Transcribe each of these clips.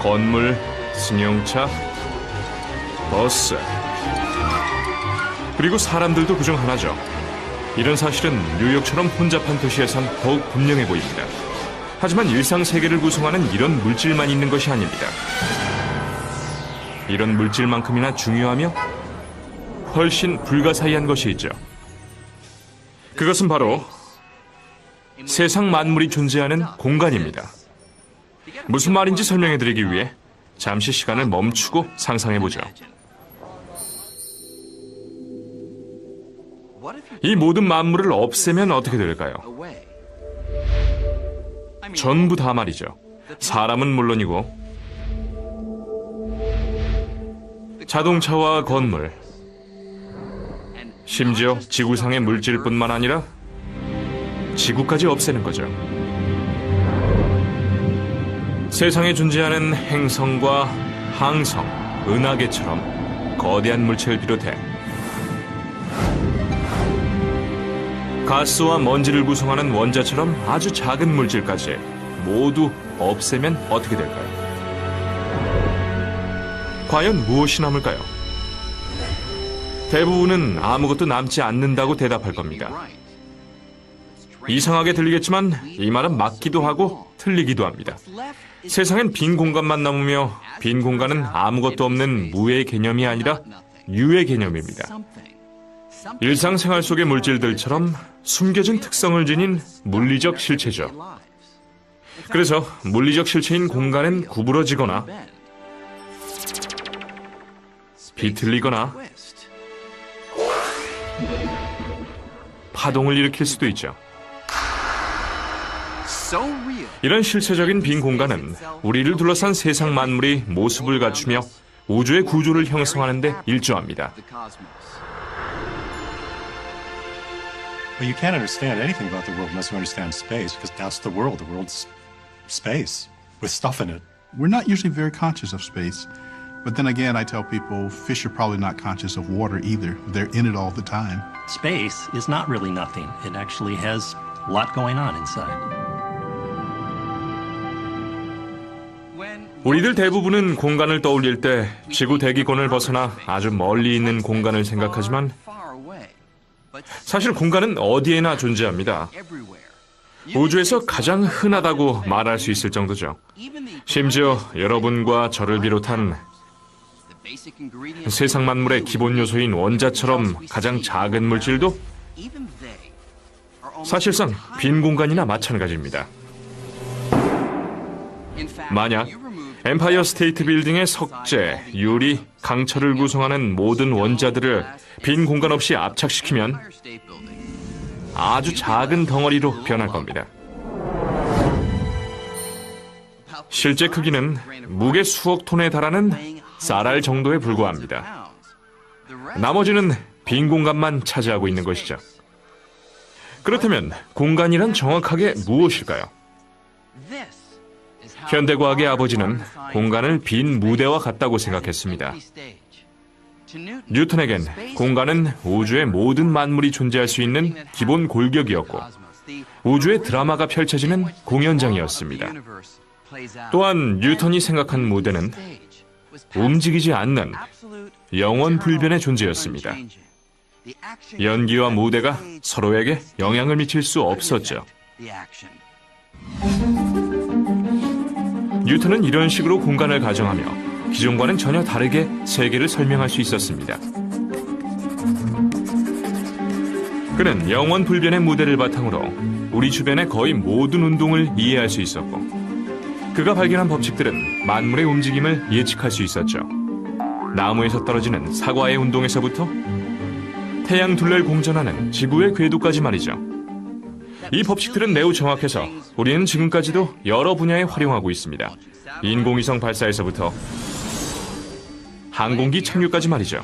건물, 승용차, 버스, 그리고 사람들도 그중 하나죠. 이런 사실은 뉴욕처럼 혼잡한 도시에선 더욱 분명해 보입니다. 하지만 일상 세계를 구성하는 이런 물질만 있는 것이 아닙니다. 이런 물질만큼이나 중요하며 훨씬 불가사의한 것이 있죠. 그것은 바로 세상 만물이 존재하는 공간입니다. 무슨 말인지 설명해드리기 위해 잠시 시간을 멈추고 상상해보죠. 이 모든 만물을 없애면 어떻게 될까요? 전부 다 말이죠. 사람은 물론이고 자동차와 건물, 심지어 지구상의 물질뿐만 아니라 지구까지 없애는 거죠. 세상에 존재하는 행성과 항성, 은하계처럼 거대한 물체를 비롯해 가스와 먼지를 구성하는 원자처럼 아주 작은 물질까지 모두 없애면 어떻게 될까요? 과연 무엇이 남을까요? 대부분은 아무것도 남지 않는다고 대답할 겁니다. 이상하게 들리겠지만 이 말은 맞기도 하고 틀리기도 합니다. 세상엔 빈 공간만 남으며 빈 공간은 아무것도 없는 무의 개념이 아니라 유의 개념입니다. 일상생활 속의 물질들처럼 숨겨진 특성을 지닌 물리적 실체죠. 그래서 물리적 실체인 공간은 구부러지거나 비틀리거나 파동을 일으킬 수도 있죠. 이런 실체적인 빈 공간은 우리를 둘러싼 세상 만물이 모습을 갖추며 우주의 구조를 형성하는 데 일조합니다. Well, you can't understand anything about the world unless you understand space, because that's the world. The world's space with stuff in it. We're not usually very conscious of space. But then again, I tell people fish are probably not conscious of water either. They're in it all the time. Space is not really nothing. It actually has a lot going on inside. 우리들 대부분은 공간을 떠올릴 때 지구 대기권을 벗어나 아주 멀리 있는 공간을 생각하지만 사실 공간은 어디에나 존재합니다. 우주에서 가장 흔하다고 말할 수 있을 정도죠. 심지어 여러분과 저를 비롯한 세상 만물의 기본 요소인 원자처럼 가장 작은 물질도 사실상 빈 공간이나 마찬가지입니다. 만약 엠파이어 스테이트 빌딩의 석재, 유리, 강철을 구성하는 모든 원자들을 빈 공간 없이 압착시키면 아주 작은 덩어리로 변할 겁니다. 실제 크기는 무게 수억 톤에 달하는 쌀알 정도에 불과합니다. 나머지는 빈 공간만 차지하고 있는 것이죠. 그렇다면 공간이란 정확하게 무엇일까요? 현대과학의 아버지는 공간을 빈 무대와 같다고 생각했습니다. 뉴턴에겐 공간은 우주의 모든 만물이 존재할 수 있는 기본 골격이었고 우주의 드라마가 펼쳐지는 공연장이었습니다. 또한 뉴턴이 생각한 무대는 움직이지 않는 영원 불변의 존재였습니다. 연기와 무대가 서로에게 영향을 미칠 수 없었죠. 뉴턴은 이런 식으로 공간을 가정하며 기존과는 전혀 다르게 세계를 설명할 수 있었습니다. 그는 영원 불변의 무대를 바탕으로 우리 주변의 거의 모든 운동을 이해할 수 있었고 그가 발견한 법칙들은 만물의 움직임을 예측할 수 있었죠. 나무에서 떨어지는 사과의 운동에서부터 태양 둘레를 공전하는 지구의 궤도까지 말이죠. 이 법칙들은 매우 정확해서 우리는 지금까지도 여러 분야에 활용하고 있습니다. 인공위성 발사에서부터 항공기 착륙까지 말이죠.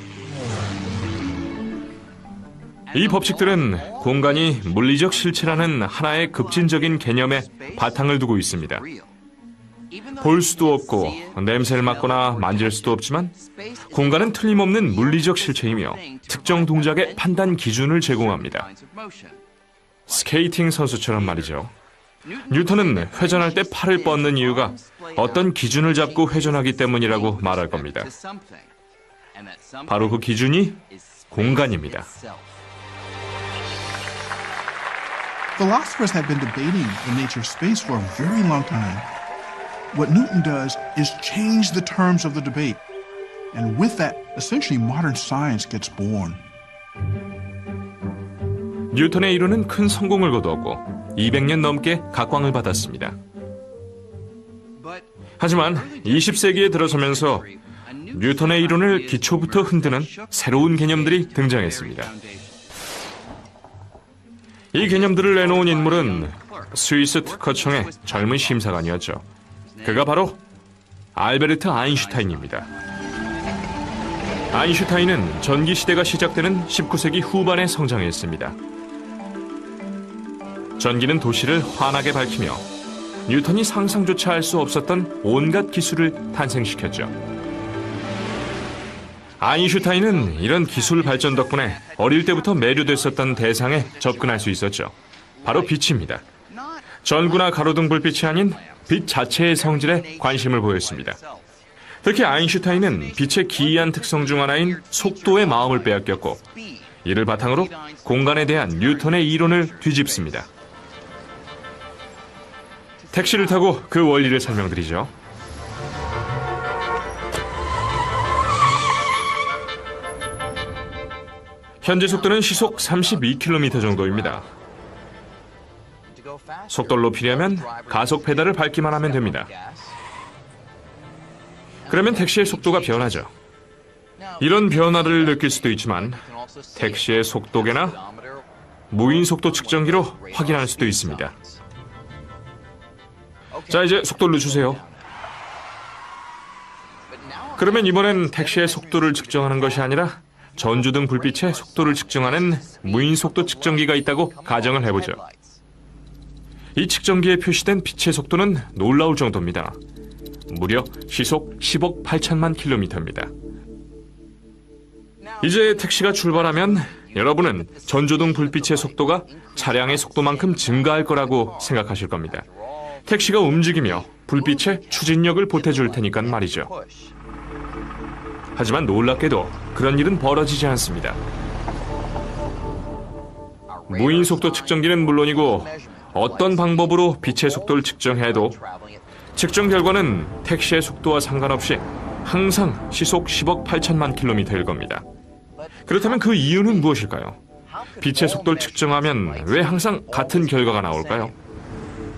이 법칙들은 공간이 물리적 실체라는 하나의 급진적인 개념에 바탕을 두고 있습니다. 볼 수도 없고 냄새를 맡거나 만질 수도 없지만 공간은 틀림없는 물리적 실체이며 특정 동작의 판단 기준을 제공합니다. 스케이팅 선수처럼 말이죠. 뉴턴은 회전할 때 팔을 뻗는 이유가 어떤 기준을 잡고 회전하기 때문이라고 말할 겁니다. 바로 그 기준이 공간입니다. Philosophers have been debating the nature of space for a very long time. What Newton does is change the terms of the debate. And with that, essentially modern science gets born. 뉴턴의 이론은 큰 성공을 거두었고 200년 넘게 각광을 받았습니다. 하지만 20세기에 들어서면서 뉴턴의 이론을 기초부터 흔드는 새로운 개념들이 등장했습니다. 이 개념들을 내놓은 인물은 스위스 특허청의 젊은 심사관이었죠. 그가 바로 알베르트 아인슈타인입니다. 아인슈타인은 전기시대가 시작되는 19세기 후반에 성장했습니다. 전기는 도시를 환하게 밝히며 뉴턴이 상상조차 할 수 없었던 온갖 기술을 탄생시켰죠. 아인슈타인은 이런 기술 발전 덕분에 어릴 때부터 매료됐었던 대상에 접근할 수 있었죠. 바로 빛입니다. 전구나 가로등 불빛이 아닌 빛 자체의 성질에 관심을 보였습니다. 특히 아인슈타인은 빛의 기이한 특성 중 하나인 속도에 마음을 빼앗겼고 이를 바탕으로 공간에 대한 뉴턴의 이론을 뒤집습니다. 택시를 타고 그 원리를 설명드리죠. 현재 속도는 시속 32km 정도입니다. 속도를 높이려면 가속 페달을 밟기만 하면 됩니다. 그러면 택시의 속도가 변하죠. 이런 변화를 느낄 수도 있지만 택시의 속도계나 무인 속도 측정기로 확인할 수도 있습니다. 자, 이제 속도를 늦추세요. 그러면 이번엔 택시의 속도를 측정하는 것이 아니라 전주등 불빛의 속도를 측정하는 무인 속도 측정기가 있다고 가정을 해보죠. 이 측정기에 표시된 빛의 속도는 놀라울 정도입니다. 무려 시속 10억 8천만 킬로미터입니다. 이제 택시가 출발하면 여러분은 전조등 불빛의 속도가 차량의 속도만큼 증가할 거라고 생각하실 겁니다. 택시가 움직이며 불빛에 추진력을 보태줄 테니까 말이죠. 하지만 놀랍게도 그런 일은 벌어지지 않습니다. 무인 속도 측정기는 물론이고 어떤 방법으로 빛의 속도를 측정해도 측정 결과는 택시의 속도와 상관없이 항상 시속 10억 8천만 킬로미터일 겁니다. 그렇다면 그 이유는 무엇일까요? 빛의 속도를 측정하면 왜 항상 같은 결과가 나올까요?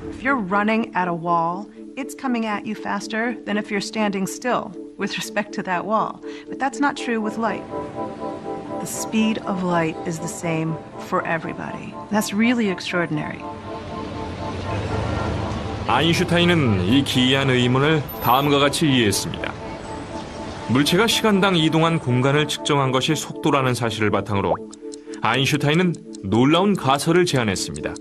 If you're running at a wall, it's coming at you faster than if you're standing still with respect to that wall. But that's not true with light. The speed of light is the same for everybody. That's really extraordinary. 아인슈타인은 이 기이한 의문을 다음과 같이 이해했습니다. 물체가 시간당 이동한 공간을 측정한 것이 속도라는 사실을 바탕으로 아인슈타인은 놀라운 가설을 제안했습니다.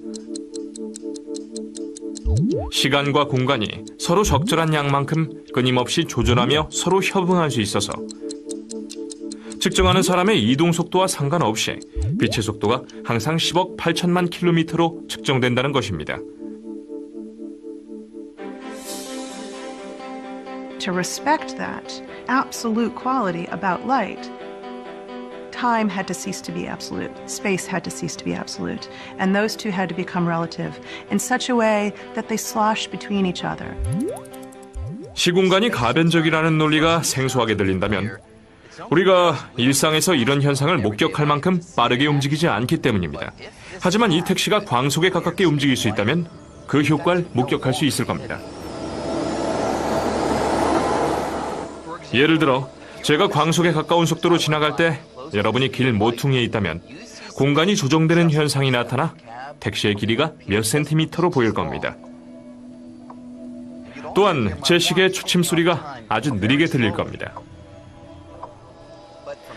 시간과 공간이 서로 적절한 양만큼 끊임없이 조절하며 서로 협응할 수 있어서 측정하는 사람의 이동 속도와 상관없이 빛의 속도가 항상 10억 8천만 킬로미터로 측정된다는 것입니다. To respect that absolute quality about light, time had to cease to be absolute, space had to cease to be absolute, and those two had to become relative in such a way that they slosh between each other. 시공간이 가변적이라는 논리가 생소하게 들린다면 우리가 일상에서 이런 현상을 목격할 만큼 빠르게 움직이지 않기 때문입니다. 하지만 이 택시가 광속에 가깝게 움직일 수 있다면 그 효과를 목격할 수 있을 겁니다. 예를 들어 제가 광속에 가까운 속도로 지나갈 때 여러분이 길 모퉁이에 있다면 공간이 조정되는 현상이 나타나 택시의 길이가 몇 센티미터로 보일 겁니다. 또한 제 시계의 초침 소리가 아주 느리게 들릴 겁니다.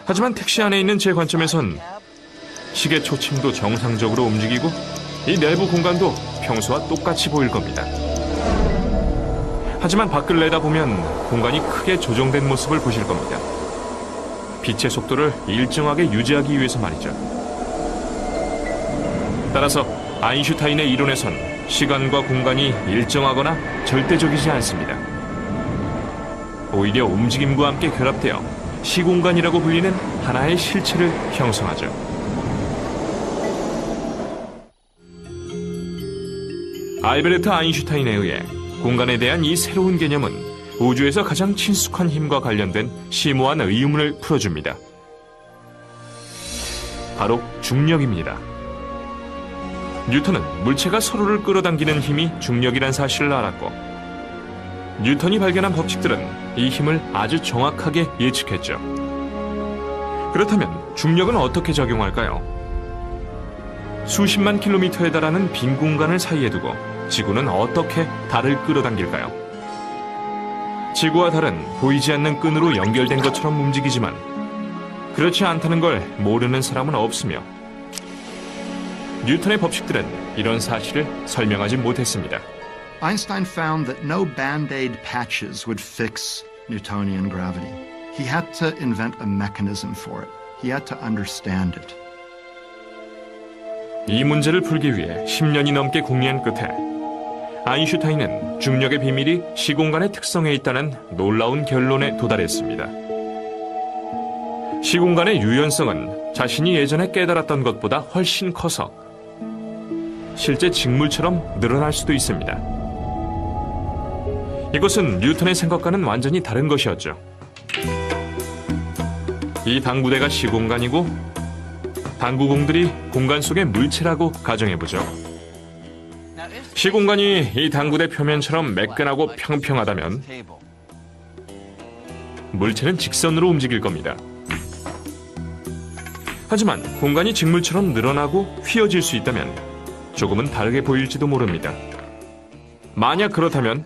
하지만 택시 안에 있는 제 관점에선 시계 초침도 정상적으로 움직이고 이 내부 공간도 평소와 똑같이 보일 겁니다. 하지만 밖을 내다보면 공간이 크게 조정된 모습을 보실 겁니다. 빛의 속도를 일정하게 유지하기 위해서 말이죠. 따라서 아인슈타인의 이론에선 시간과 공간이 일정하거나 절대적이지 않습니다. 오히려 움직임과 함께 결합되어 시공간이라고 불리는 하나의 실체를 형성하죠. 알베르트 아인슈타인에 의해 공간에 대한 이 새로운 개념은 우주에서 가장 친숙한 힘과 관련된 심오한 의문을 풀어줍니다. 바로 중력입니다. 뉴턴은 물체가 서로를 끌어당기는 힘이 중력이란 사실을 알았고, 뉴턴이 발견한 법칙들은 이 힘을 아주 정확하게 예측했죠. 그렇다면 중력은 어떻게 적용할까요? 수십만 킬로미터에 달하는 빈 공간을 사이에 두고 지구는 어떻게 달을 끌어당길까요? 지구와 달은 보이지 않는 끈으로 연결된 것처럼 움직이지만 그렇지 않다는 걸 모르는 사람은 없으며, 뉴턴의 법칙들은 이런 사실을 설명하지 못했습니다. Einstein found that no band-aid patches would fix Newtonian gravity. He had to invent a mechanism for it. He had to understand it. 이 문제를 풀기 위해 10년이 넘게 궁리한 끝에 아인슈타인은 중력의 비밀이 시공간의 특성에 있다는 놀라운 결론에 도달했습니다. 시공간의 유연성은 자신이 예전에 깨달았던 것보다 훨씬 커서 실제 직물처럼 늘어날 수도 있습니다. 이것은 뉴턴의 생각과는 완전히 다른 것이었죠. 이 당구대가 시공간이고 당구공들이 공간 속의 물체라고 가정해보죠. 시공간이 이 당구대 표면처럼 매끈하고 평평하다면 물체는 직선으로 움직일 겁니다. 하지만 공간이 직물처럼 늘어나고 휘어질 수 있다면 조금은 다르게 보일지도 모릅니다. 만약 그렇다면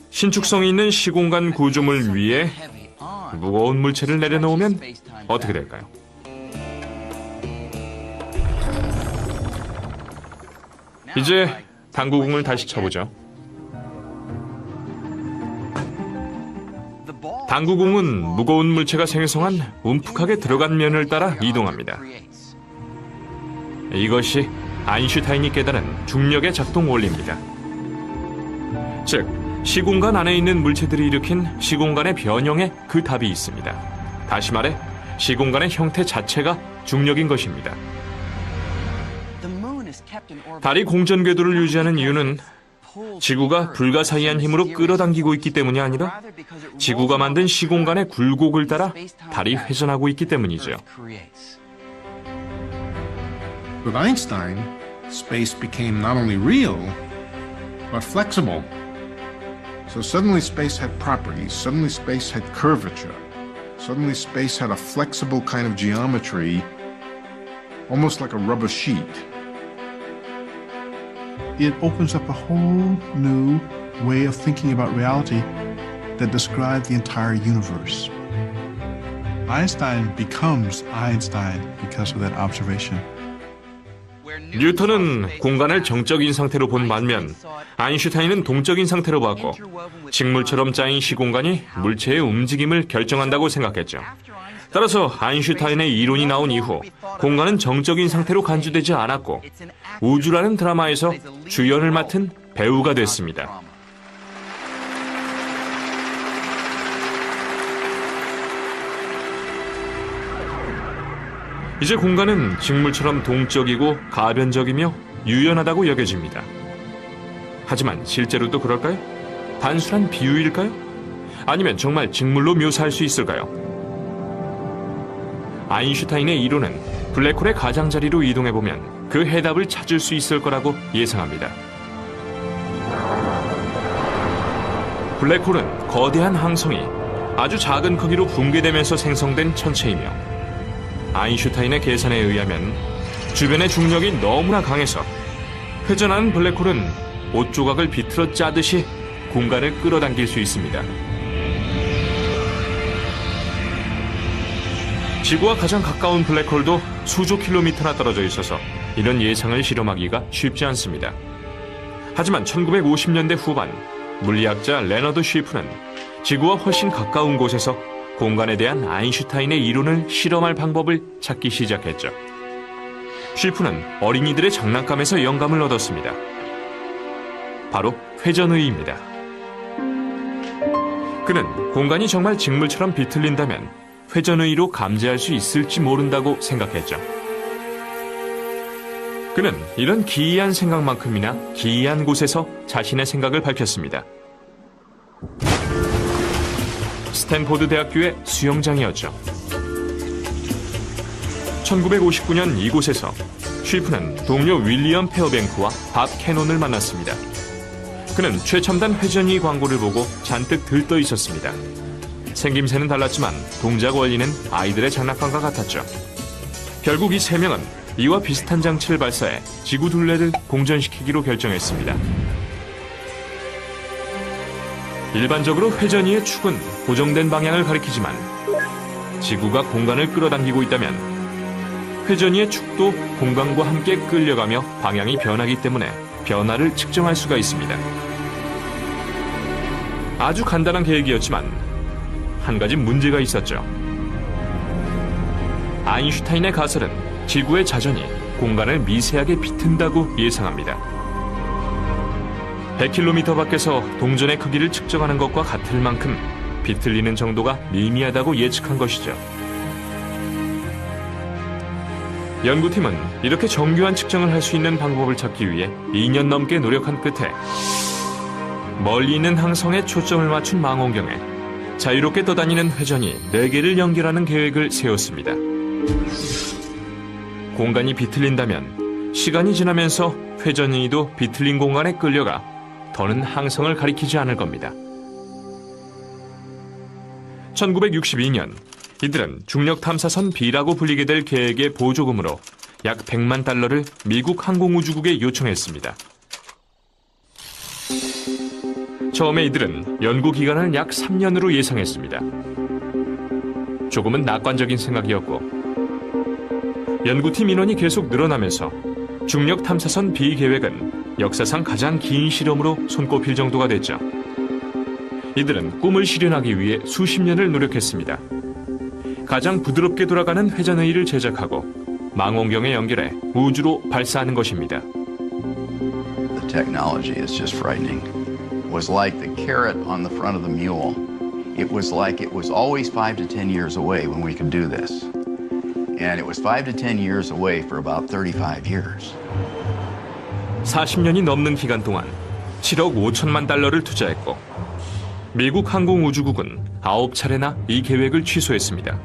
신축성이 있는 시공간 구조물 위에 무거운 물체를 내려놓으면 어떻게 될까요? 이제 당구공을 다시 쳐보죠. 당구공은 무거운 물체가 생성한 움푹하게 들어간 면을 따라 이동합니다. 이것이 아인슈타인이 깨달은 중력의 작동 원리입니다. 즉, 시공간 안에 있는 물체들이 일으킨 시공간의 변형에 그 답이 있습니다. 다시 말해, 시공간의 형태 자체가 중력인 것입니다. 달이 공전 궤도를 유지하는 이유는 지구가 불가사의한 힘으로 끌어당기고 있기 때문이 아니라 지구가 만든 시공간의 굴곡을 따라 달이 회전하고 있기 때문이죠. With Einstein, space became not only real, but flexible. So suddenly space had properties, suddenly space had curvature, suddenly space had a flexible kind of geometry, almost like a rubber sheet. It opens up a whole new way of thinking about reality that describes the entire universe. Einstein becomes Einstein because of that observation. 뉴턴은 공간을 정적인 상태로 본 반면 아인슈타인은 동적인 상태로 봤고, 직물처럼 짜인 시공간이 물체의 움직임을 결정한다고 생각했죠. 따라서 아인슈타인의 이론이 나온 이후 공간은 정적인 상태로 간주되지 않았고 우주라는 드라마에서 주연을 맡은 배우가 됐습니다. 이제 공간은 직물처럼 동적이고 가변적이며 유연하다고 여겨집니다. 하지만 실제로도 그럴까요? 단순한 비유일까요? 아니면 정말 직물로 묘사할 수 있을까요? 아인슈타인의 이론은 블랙홀의 가장자리로 이동해보면 그 해답을 찾을 수 있을 거라고 예상합니다. 블랙홀은 거대한 항성이 아주 작은 크기로 붕괴되면서 생성된 천체이며, 아인슈타인의 계산에 의하면 주변의 중력이 너무나 강해서 회전하는 블랙홀은 옷 조각을 비틀어 짜듯이 공간을 끌어당길 수 있습니다. 지구와 가장 가까운 블랙홀도 수조 킬로미터나 떨어져 있어서 이런 예상을 실험하기가 쉽지 않습니다. 하지만 1950년대 후반 물리학자 레너드 쉬프는 지구와 훨씬 가까운 곳에서 공간에 대한 아인슈타인의 이론을 실험할 방법을 찾기 시작했죠. 쉬프는 어린이들의 장난감에서 영감을 얻었습니다. 바로 회전의입니다. 그는 공간이 정말 직물처럼 비틀린다면 회전의로 감지할 수 있을지 모른다고 생각했죠. 그는 이런 기이한 생각만큼이나 기이한 곳에서 자신의 생각을 밝혔습니다. 스탠포드 대학교의 수영장이었죠. 1959년 이곳에서 쉬프는 동료 윌리엄 페어뱅크와 밥 캐논을 만났습니다. 그는 최첨단 회전의 광고를 보고 잔뜩 들떠 있었습니다. 생김새는 달랐지만 동작 원리는 아이들의 장난감과 같았죠. 결국 이 세 명은 이와 비슷한 장치를 발사해 지구 둘레를 공전시키기로 결정했습니다. 일반적으로 회전의의 축은 고정된 방향을 가리키지만 지구가 공간을 끌어당기고 있다면 회전의의 축도 공간과 함께 끌려가며 방향이 변하기 때문에 변화를 측정할 수가 있습니다. 아주 간단한 계획이었지만 한 가지 문제가 있었죠. 아인슈타인의 가설은 지구의 자전이 공간을 미세하게 비튼다고 예상합니다. 100km 밖에서 동전의 크기를 측정하는 것과 같을 만큼 비틀리는 정도가 미미하다고 예측한 것이죠. 연구팀은 이렇게 정교한 측정을 할 수 있는 방법을 찾기 위해 2년 넘게 노력한 끝에 멀리 있는 항성에 초점을 맞춘 망원경에 자유롭게 떠다니는 회전이 4개를 연결하는 계획을 세웠습니다. 공간이 비틀린다면 시간이 지나면서 회전의도 비틀린 공간에 끌려가 더는 항성을 가리키지 않을 겁니다. 1962년 이들은 중력 탐사선 B라고 불리게 될 계획의 보조금으로 약 100만 달러를 미국 항공우주국에 요청했습니다. 처음에 이들은 연구 기간을 약 3년으로 예상했습니다. 조금은 낙관적인 생각이었고 연구팀 인원이 계속 늘어나면서 중력 탐사선 B 계획은 역사상 가장 긴 실험으로 손꼽힐 정도가 됐죠. 이들은 꿈을 실현하기 위해 수십 년을 노력했습니다. 가장 부드럽게 돌아가는 회전의를 제작하고 망원경에 연결해 우주로 발사하는 것입니다. The technology is just frightening. It was like the carrot on the front of the mule. It was like it was always 5 to 10 years away when we could do this. And it was 5 to 10 years away for about 35 years. 40년이 넘는 기간 동안 7억 5천만 달러를 투자했고 미국 항공우주국은 9차례나 이 계획을 취소했습니다.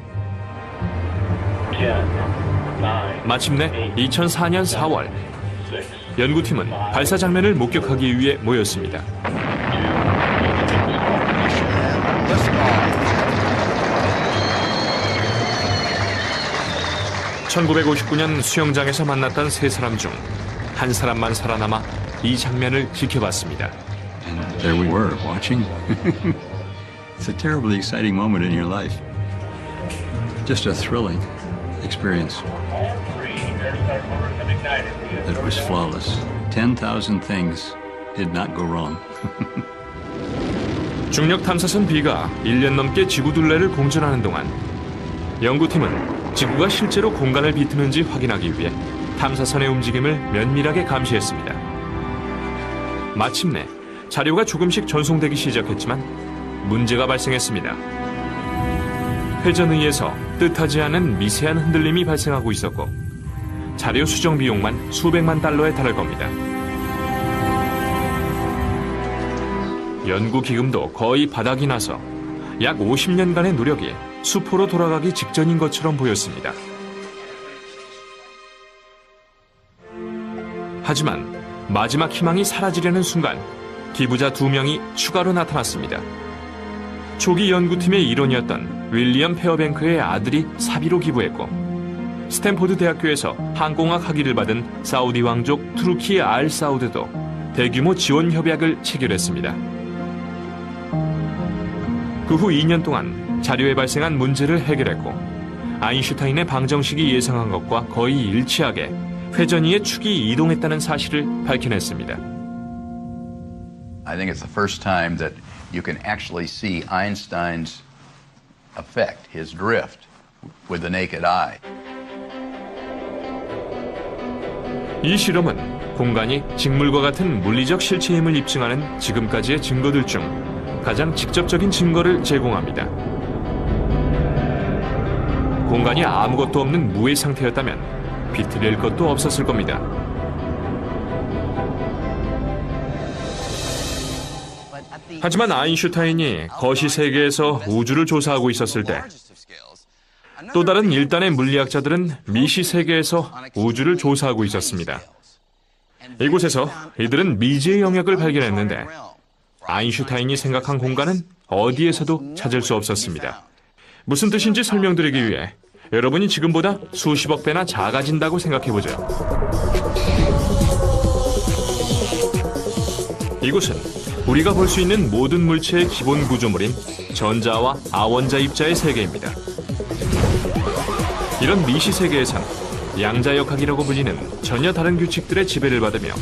마침내 2004년 4월 연구팀은 발사 장면을 목격하기 위해 모였습니다. 1959년 수영장에서 만났던 세 사람 중 한 사람만 살아남아 이 장면을 지켜봤습니다. And there we were, watching. It's a terribly exciting moment in your life. Just a thrilling experience. It was flawless. 10,000 things did not go wrong. 중력 탐사선 B가 1년 넘게 지구 둘레를 공전하는 동안 연구팀은 지구가 실제로 공간을 비트는지 확인하기 위해 탐사선의 움직임을 면밀하게 감시했습니다. 마침내 자료가 조금씩 전송되기 시작했지만 문제가 발생했습니다. 회전의에서 뜻하지 않은 미세한 흔들림이 발생하고 있었고 자료 수정 비용만 수백만 달러에 달할 겁니다. 연구 기금도 거의 바닥이 나서 약 50년간의 노력이 수포로 돌아가기 직전인 것처럼 보였습니다. 하지만 마지막 희망이 사라지려는 순간 기부자 2명이 추가로 나타났습니다. 초기 연구팀의 일원이었던 윌리엄 페어뱅크의 아들이 사비로 기부했고 스탠포드 대학교에서 항공학 학위를 받은 사우디 왕족 투르키 알 사우드도 대규모 지원 협약을 체결했습니다. 그 후 2년 동안 자료에 발생한 문제를 해결했고 아인슈타인의 방정식이 예상한 것과 거의 일치하게 회전의의 축이 이동했다는 사실을 밝혀냈습니다. I think it's the first time that you can actually see Einstein's effect, his drift, with the naked eye. 이 실험은 공간이 직물과 같은 물리적 실체임을 입증하는 지금까지의 증거들 중 가장 직접적인 증거를 제공합니다. 공간이 아무것도 없는 무의 상태였다면 비틀릴 것도 없었을 겁니다. 하지만 아인슈타인이 거시 세계에서 우주를 조사하고 있었을 때 또 다른 일단의 물리학자들은 미시 세계에서 우주를 조사하고 있었습니다. 이곳에서 이들은 미지의 영역을 발견했는데 아인슈타인이 생각한 공간은 어디에서도 찾을 수 없었습니다. 무슨 뜻인지 설명드리기 위해 여러분이 지금보다 수십억 배나 작아진다고 생각해보죠. 이곳은 우리가 볼 수 있는 모든 물체의 기본 구조물인 전자와 아원자 입자의 세계입니다. 이런 미시 세계에선 양자역학이라고 불리는 전혀 다른 규칙들의 지배를 받으며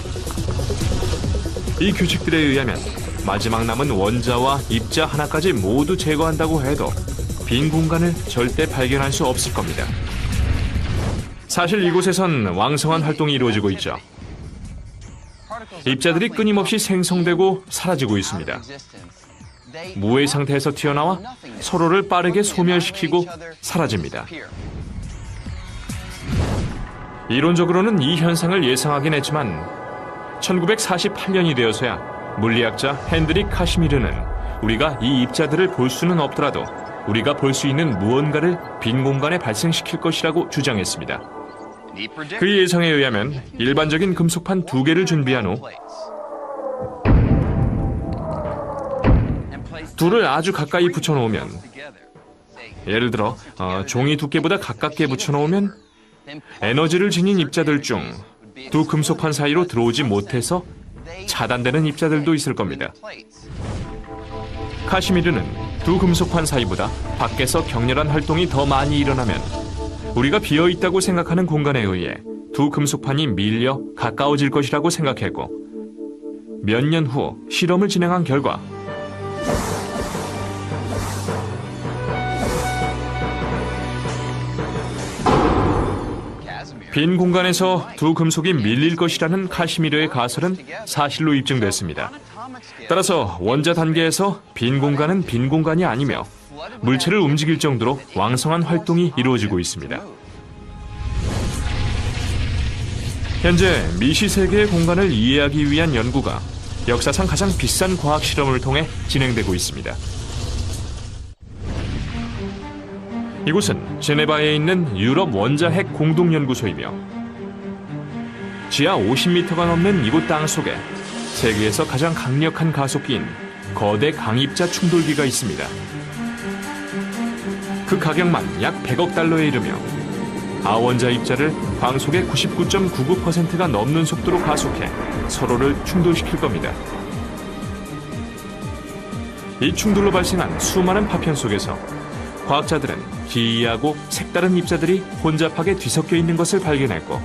이 규칙들에 의하면 마지막 남은 원자와 입자 하나까지 모두 제거한다고 해도 빈 공간을 절대 발견할 수 없을 겁니다. 사실 이곳에선 왕성한 활동이 이루어지고 있죠. 입자들이 끊임없이 생성되고 사라지고 있습니다. 무의 상태에서 튀어나와 서로를 빠르게 소멸시키고 사라집니다. 이론적으로는 이 현상을 예상하긴 했지만 1948년이 되어서야 물리학자 헨드릭 카시미르는 우리가 이 입자들을 볼 수는 없더라도 우리가 볼 수 있는 무언가를 빈 공간에 발생시킬 것이라고 주장했습니다. 그 예상에 의하면 일반적인 금속판 2개를 준비한 후 둘을 아주 가까이 붙여놓으면, 예를 들어 종이 두께보다 가깝게 붙여놓으면 에너지를 지닌 입자들 중 두 금속판 사이로 들어오지 못해서 차단되는 입자들도 있을 겁니다. 카시미르는 두 금속판 사이보다 밖에서 격렬한 활동이 더 많이 일어나면 우리가 비어있다고 생각하는 공간에 의해 두 금속판이 밀려 가까워질 것이라고 생각했고, 몇 년 후 실험을 진행한 결과 빈 공간에서 두 금속이 밀릴 것이라는 카시미르의 가설은 사실로 입증됐습니다. 따라서 원자 단계에서 빈 공간은 빈 공간이 아니며 물체를 움직일 정도로 왕성한 활동이 이루어지고 있습니다. 현재 미시 세계의 공간을 이해하기 위한 연구가 역사상 가장 비싼 과학 실험을 통해 진행되고 있습니다. 이곳은 제네바에 있는 유럽 원자핵 공동연구소이며 지하 50m가 넘는 이곳 땅 속에 세계에서 가장 강력한 가속기인 거대 강입자 충돌기가 있습니다. 그 가격만 약 100억 달러에 이르며 아원자 입자를 광속의 99.99%가 넘는 속도로 가속해 서로를 충돌시킬 겁니다. 이 충돌로 발생한 수많은 파편 속에서 과학자들은 기이하고 색다른 입자들이 혼잡하게 뒤섞여 있는 것을 발견했고,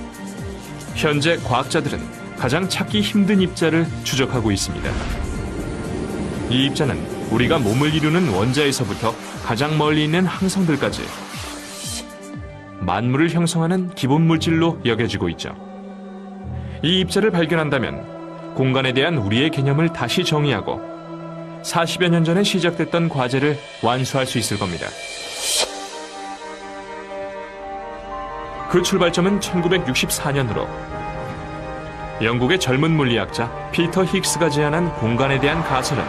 현재 과학자들은 가장 찾기 힘든 입자를 추적하고 있습니다. 이 입자는 우리가 몸을 이루는 원자에서부터 가장 멀리 있는 항성들까지 만물을 형성하는 기본 물질로 여겨지고 있죠. 이 입자를 발견한다면 공간에 대한 우리의 개념을 다시 정의하고 40여 년 전에 시작됐던 과제를 완수할 수 있을 겁니다. 그 출발점은 1964년으로 영국의 젊은 물리학자 피터 힉스가 제안한 공간에 대한 가설은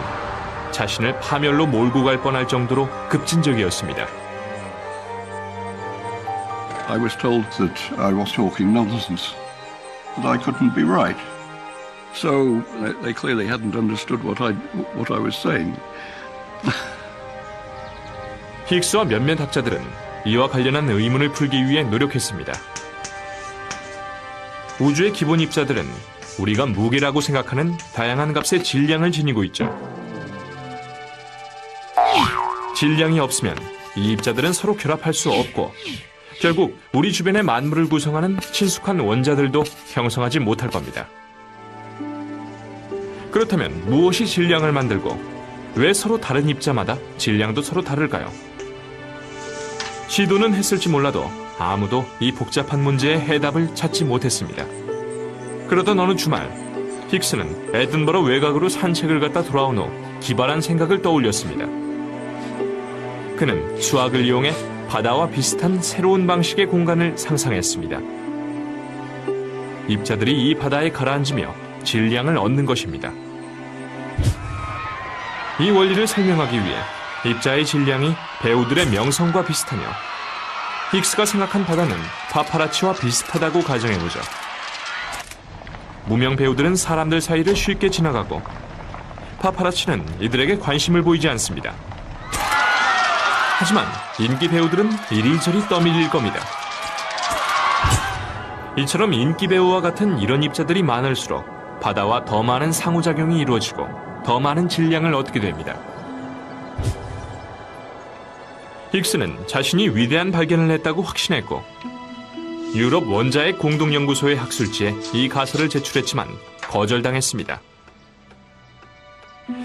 자신을 파멸로 몰고 갈 뻔할 정도로 급진적이었습니다. I was told that I was talking nonsense, that I couldn't be right. So they clearly hadn't understood what I was saying. 힉스와 몇몇 학자들은 이와 관련한 의문을 풀기 위해 노력했습니다. 우주의 기본 입자들은 우리가 무게라고 생각하는 다양한 값의 질량을 지니고 있죠. 질량이 없으면 이 입자들은 서로 결합할 수 없고 결국 우리 주변의 만물을 구성하는 친숙한 원자들도 형성하지 못할 겁니다. 그렇다면 무엇이 질량을 만들고 왜 서로 다른 입자마다 질량도 서로 다를까요? 시도는 했을지 몰라도 아무도 이 복잡한 문제의 해답을 찾지 못했습니다. 그러던 어느 주말, 힉스는 에든버러 외곽으로 산책을 갔다 돌아온 후 기발한 생각을 떠올렸습니다. 그는 수학을 이용해 바다와 비슷한 새로운 방식의 공간을 상상했습니다. 입자들이 이 바다에 가라앉으며 질량을 얻는 것입니다. 이 원리를 설명하기 위해 입자의 질량이 배우들의 명성과 비슷하며 힉스가 생각한 바다는 파파라치와 비슷하다고 가정해보죠. 무명 배우들은 사람들 사이를 쉽게 지나가고 파파라치는 이들에게 관심을 보이지 않습니다. 하지만 인기 배우들은 이리저리 떠밀릴 겁니다. 이처럼 인기 배우와 같은 이런 입자들이 많을수록 바다와 더 많은 상호작용이 이루어지고 더 많은 질량을 얻게 됩니다. 힉스는 자신이 위대한 발견을 했다고 확신했고 유럽 원자핵 공동연구소의 학술지에 이 가설을 제출했지만 거절당했습니다.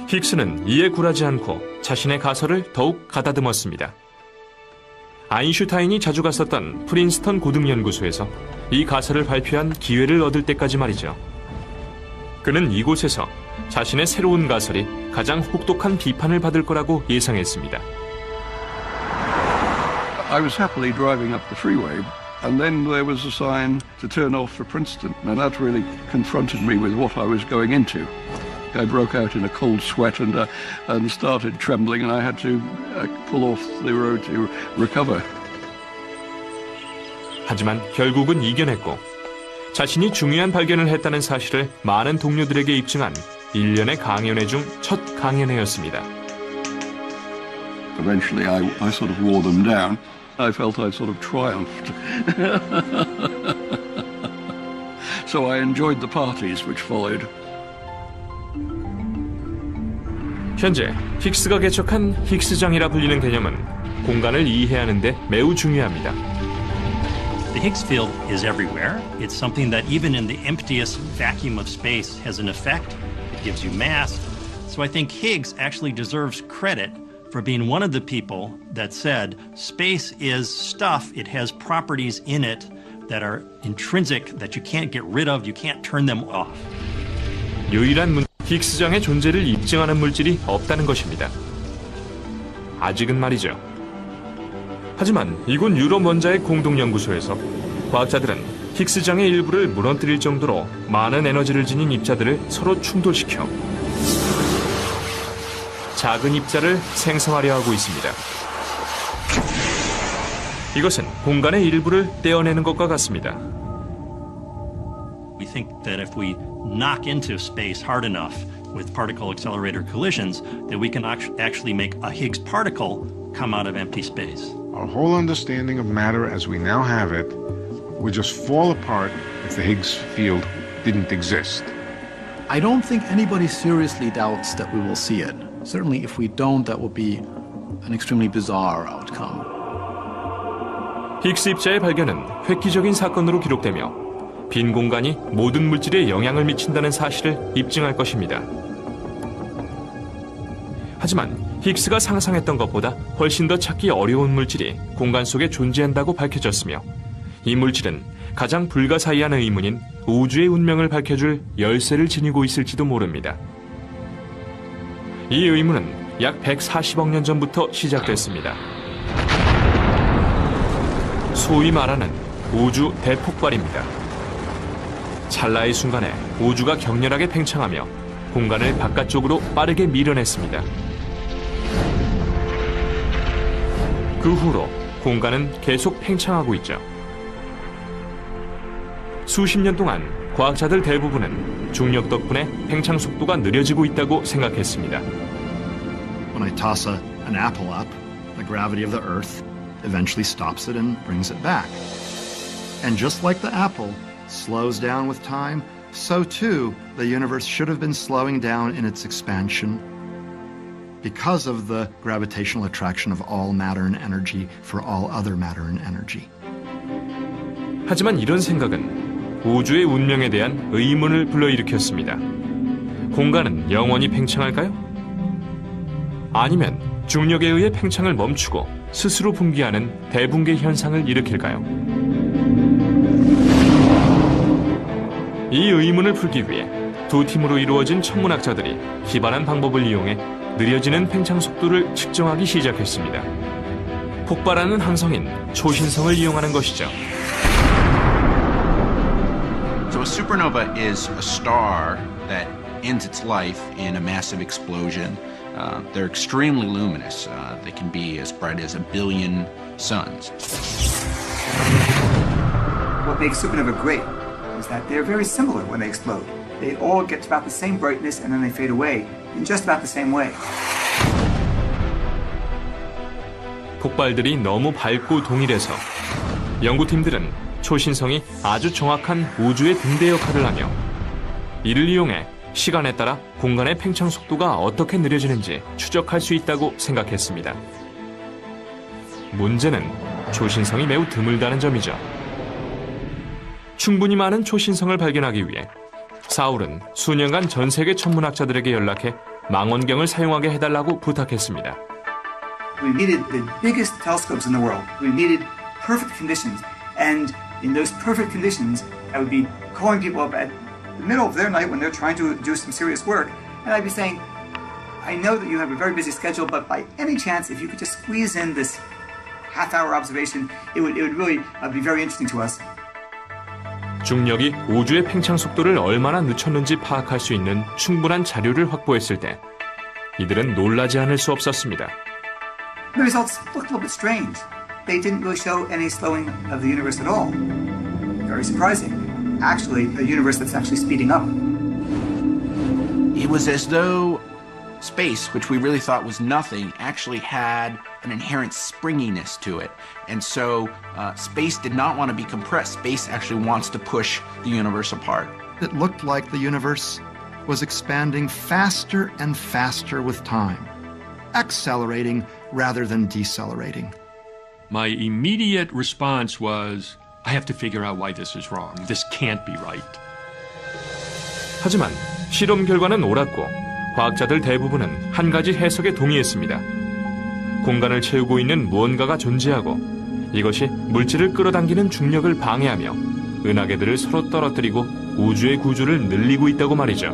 힉스는 이에 굴하지 않고 자신의 가설을 더욱 가다듬었습니다. 아인슈타인이 자주 갔었던 프린스턴 고등연구소에서 이 가설을 발표한 기회를 얻을 때까지 말이죠. 그는 이곳에서 자신의 새로운 가설이 가장 혹독한 비판을 받을 거라고 예상했습니다. I was happily driving up the freeway, and then there was a sign to turn off for Princeton, and that really confronted me with what I was going into. I broke out in a cold sweat and started trembling, and I had to pull off the road to recover. 하지만 결국은 이겨냈고 자신이 중요한 발견을 했다는 사실을 많은 동료들에게 입증한 일련의 강연회 중 첫 강연회였습니다. Eventually I sort of wore them down. I felt I sort of triumphed. So I enjoyed the parties which followed. 현재 힉스가 개척한 힉스장이라 불리는 개념은 공간을 이해하는 데 매우 중요합니다. The Higgs field is everywhere. It's something that even in the emptiest vacuum of space has an effect. It gives you mass. So I think Higgs actually deserves credit for being one of the people that said space is stuff. It has properties in it that are intrinsic, that you can't get rid of, you can't turn them off. 유일한 힉스장의 존재를 입증하는 물질이 없다는 것입니다. 아직은 말이죠. 하지만 이곳 유럽 원자핵 공동연구소에서 과학자들은 힉스장의 일부를 무너뜨릴 정도로 많은 에너지를 지닌 입자들을 서로 충돌시켜 작은 입자를 생성하려 하고 있습니다. 이것은 공간의 일부를 떼어내는 것과 같습니다. We think that if we knock into space hard enough with particle accelerator collisions, that we can actually make a Higgs particle come out of empty space. Our whole understanding of matter as we now have it would just fall apart if the Higgs field didn't exist. I don't think anybody seriously doubts that we will see it. Certainly if we don't, that will be an extremely bizarre outcome. 힉스 입자의 발견은 획기적인 사건으로 기록되며 빈 공간이 모든 물질에 영향을 미친다는 사실을 입증할 것입니다. 하지만 힉스가 상상했던 것보다 훨씬 더 찾기 어려운 물질이 공간 속에 존재한다고 밝혀졌으며 이 물질은 가장 불가사의한 의문인 우주의 운명을 밝혀줄 열쇠를 지니고 있을지도 모릅니다. 이 의문은 약 140억 년 전부터 시작됐습니다. 소위 말하는 우주 대폭발입니다. 찰나의 순간에 우주가 격렬하게 팽창하며 공간을 바깥쪽으로 빠르게 밀어냈습니다. 그 후로 공간은 계속 팽창하고 있죠. 수십 년 동안 과학자들 대부분은 중력 덕분에 팽창 속도가 느려지고 있다고 생각했습니다. When I toss an apple up, the gravity of the Earth eventually stops it and brings it back. And just like the apple slows down with time, so too the universe should have been slowing down in its expansion because of the gravitational attraction of all matter and energy for all other matter and energy. 하지만 이런 생각은 우주의 운명에 대한 의문을 불러일으켰습니다. 공간은 영원히 팽창할까요? 아니면 중력에 의해 팽창을 멈추고 스스로 붕괴하는 대붕괴 현상을 일으킬까요? 이 의문을 풀기 위해 두 팀으로 이루어진 천문학자들이 기발한 방법을 이용해 느려지는 팽창 속도를 측정하기 시작했습니다. 폭발하는 항성인 초신성을 이용하는 것이죠. So a supernova is a star that ends its life in a massive explosion. They're extremely luminous. They can be as bright as 1 billion suns. What makes supernova great is that they're very similar when they explode. They all get to about the same brightness and then they fade away in just about the same way. 폭발들이 너무 밝고 동일해서 연구팀들은 초신성이 아주 정확한 우주의 등대 역할을 하며 이를 이용해 시간에 따라 공간의 팽창 속도가 어떻게 느려지는지 추적할 수 있다고 생각했습니다. 문제는 초신성이 매우 드물다는 점이죠. 충분히 많은 초신성을 발견하기 위해 사울은 수년간 전 세계 천문학자들에게 연락해 망원경을 사용하게 해달라고 부탁했습니다. We needed the biggest telescopes in the world. We needed perfect conditions. And in those perfect conditions, I would be calling people up at the middle of their night when they're trying to do some serious work. And I'd be saying, I know that you have a very busy schedule, but by any chance, if you could just squeeze in this half-hour observation, it would really be very interesting to us. 중력이 우주의 팽창 속도를 얼마나 늦췄는지 파악할 수 있는 충분한 자료를 확보했을 때 이들은 놀라지 않을 수 없었습니다. The results looked a little bit strange. They didn't really show any slowing of the universe at all. Very surprising. Actually, a universe that's actually speeding up. It was as though space, which we really thought was nothing, actually had an inherent springiness to it. And so space did not want to be compressed. Space actually wants to push the universe apart. It looked like the universe was expanding faster and faster with time, accelerating rather than decelerating. My immediate response was, I have to figure out why this is wrong. This can't be right. 하지만 실험 결과는 옳았고 과학자들 대부분은 한 가지 해석에 동의했습니다. 공간을 채우고 있는 무언가가 존재하고 이것이 물질을 끌어당기는 중력을 방해하며 은하계들을 서로 떨어뜨리고 우주의 구조를 늘리고 있다고 말이죠.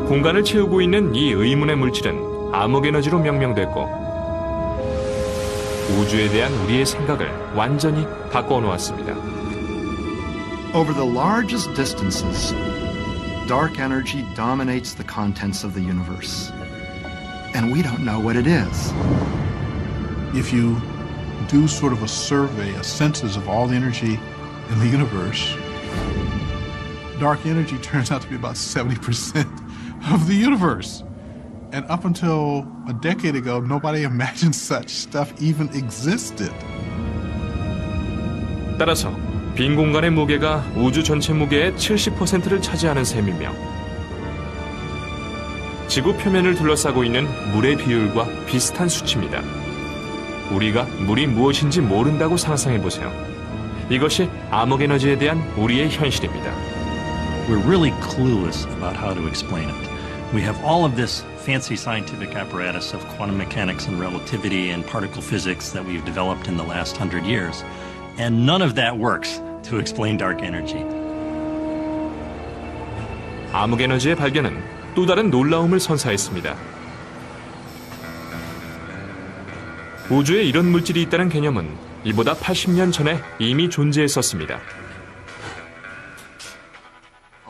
공간을 채우고 있는 이 의문의 물질은 암흑에너지로 명명됐고 우주에 대한 우리의 생각을 완전히 바꿔 놓았습니다. Over the largest distances, dark energy dominates the contents of the universe. And we don't know what it is. If you do sort of a survey, a census of all the energy in the universe, dark energy turns out to be about 70% of the universe. And up until a decade ago, nobody imagined such stuff even existed. 따라서 빈 공간의 무게가 우주 전체 무게의 70%를 차지하는 셈이며 지구 표면을 둘러싸고 있는 물의 비율과 비슷한 수치입니다. 우리가 물이 무엇인지 모른다고 상상해보세요. 이것이 암흑에너지에 대한 우리의 현실입니다. We're really clueless about how to explain it. We have all of this fancy scientific apparatus of quantum mechanics and relativity and particle physics that we've developed in the last 100 years. And none of that works to explain dark energy. 암흑에너지의 발견은 또 다른 놀라움을 선사했습니다. 우주에 이런 물질이 있다는 개념은 이보다 80년 전에 이미 존재했었습니다.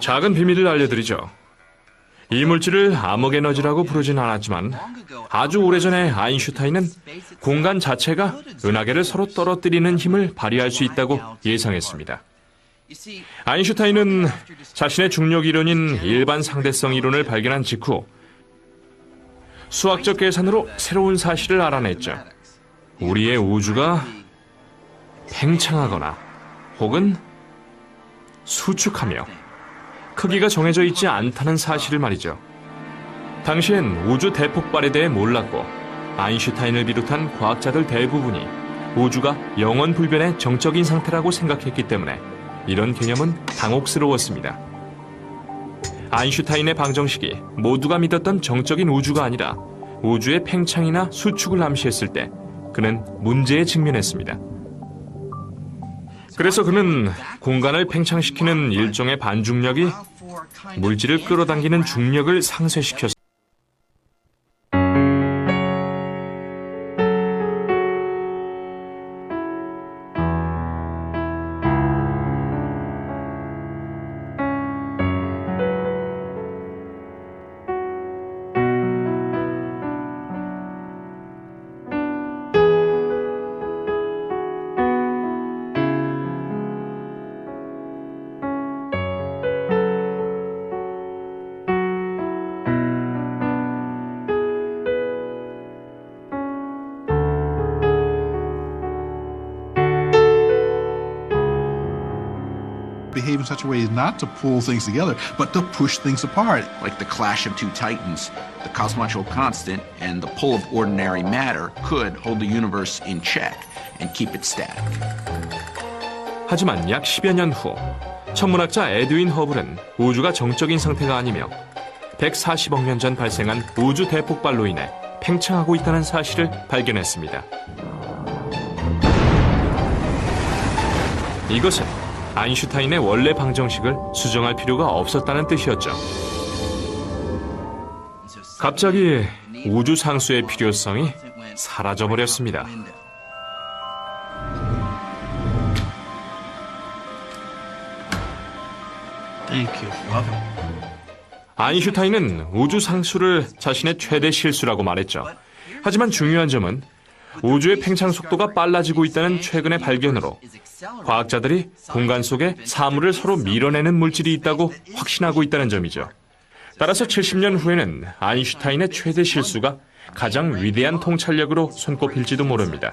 작은 비밀을 알려드리죠. 이 물질을 암흑에너지라고 부르진 않았지만 아주 오래전에 아인슈타인은 공간 자체가 은하계를 서로 떨어뜨리는 힘을 발휘할 수 있다고 예상했습니다. 아인슈타인은 자신의 중력 이론인 일반 상대성 이론을 발견한 직후 수학적 계산으로 새로운 사실을 알아냈죠. 우리의 우주가 팽창하거나 혹은 수축하며 크기가 정해져 있지 않다는 사실을 말이죠. 당시엔 우주 대폭발에 대해 몰랐고 아인슈타인을 비롯한 과학자들 대부분이 우주가 영원 불변의 정적인 상태라고 생각했기 때문에 이런 개념은 당혹스러웠습니다. 아인슈타인의 방정식이 모두가 믿었던 정적인 우주가 아니라 우주의 팽창이나 수축을 암시했을 때 그는 문제에 직면했습니다. 그래서 그는 공간을 팽창시키는 일종의 반중력이 물질을 끌어당기는 중력을 상쇄시켰습니다. Behave in such a way as not to pull things together, but to push things apart. Like the clash of two titans, the cosmological constant and the pull of ordinary matter could hold the universe in check and keep it static. 하지만 약 10여 년 후 천문학자 에드윈 허블은 우주가 정적인 상태가 아니며 140억 년 전 발생한 우주 대폭발로 인해 팽창하고 있다는 사실을 발견했습니다. 이것은 아인슈타인의 원래 방정식을 수정할 필요가 없었다는 뜻이었죠. 갑자기 우주 상수의 필요성이 사라져버렸습니다. 아인슈타인은 우주 상수를 자신의 최대 실수라고 말했죠. 하지만 중요한 점은 우주의 팽창 속도가 빨라지고 있다는 최근의 발견으로 과학자들이 공간 속에 사물을 서로 밀어내는 물질이 있다고 확신하고 있다는 점이죠. 따라서 70년 후에는 아인슈타인의 최대 실수가 가장 위대한 통찰력으로 손꼽힐지도 모릅니다.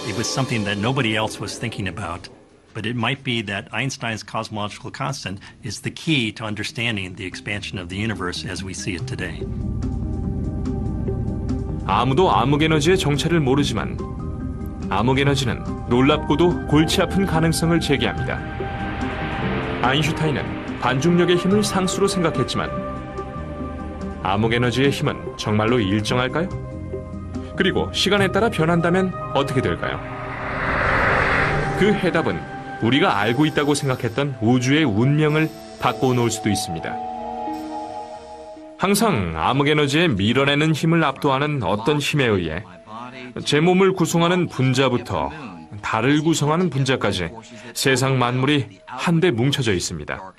It was something that nobody else was thinking about, but it might be that Einstein's cosmological constant is the key to understanding the expansion of the universe as we see it today. 아무도 암흑에너지의 정체를 모르지만 암흑에너지는 놀랍고도 골치 아픈 가능성을 제기합니다. 아인슈타인은 반중력의 힘을 상수로 생각했지만 암흑에너지의 힘은 정말로 일정할까요? 그리고 시간에 따라 변한다면 어떻게 될까요? 그 해답은 우리가 알고 있다고 생각했던 우주의 운명을 바꿔놓을 수도 있습니다. 항상 암흑에너지의 밀어내는 힘을 압도하는 어떤 힘에 의해 제 몸을 구성하는 분자부터 달을 구성하는 분자까지 세상 만물이 한데 뭉쳐져 있습니다.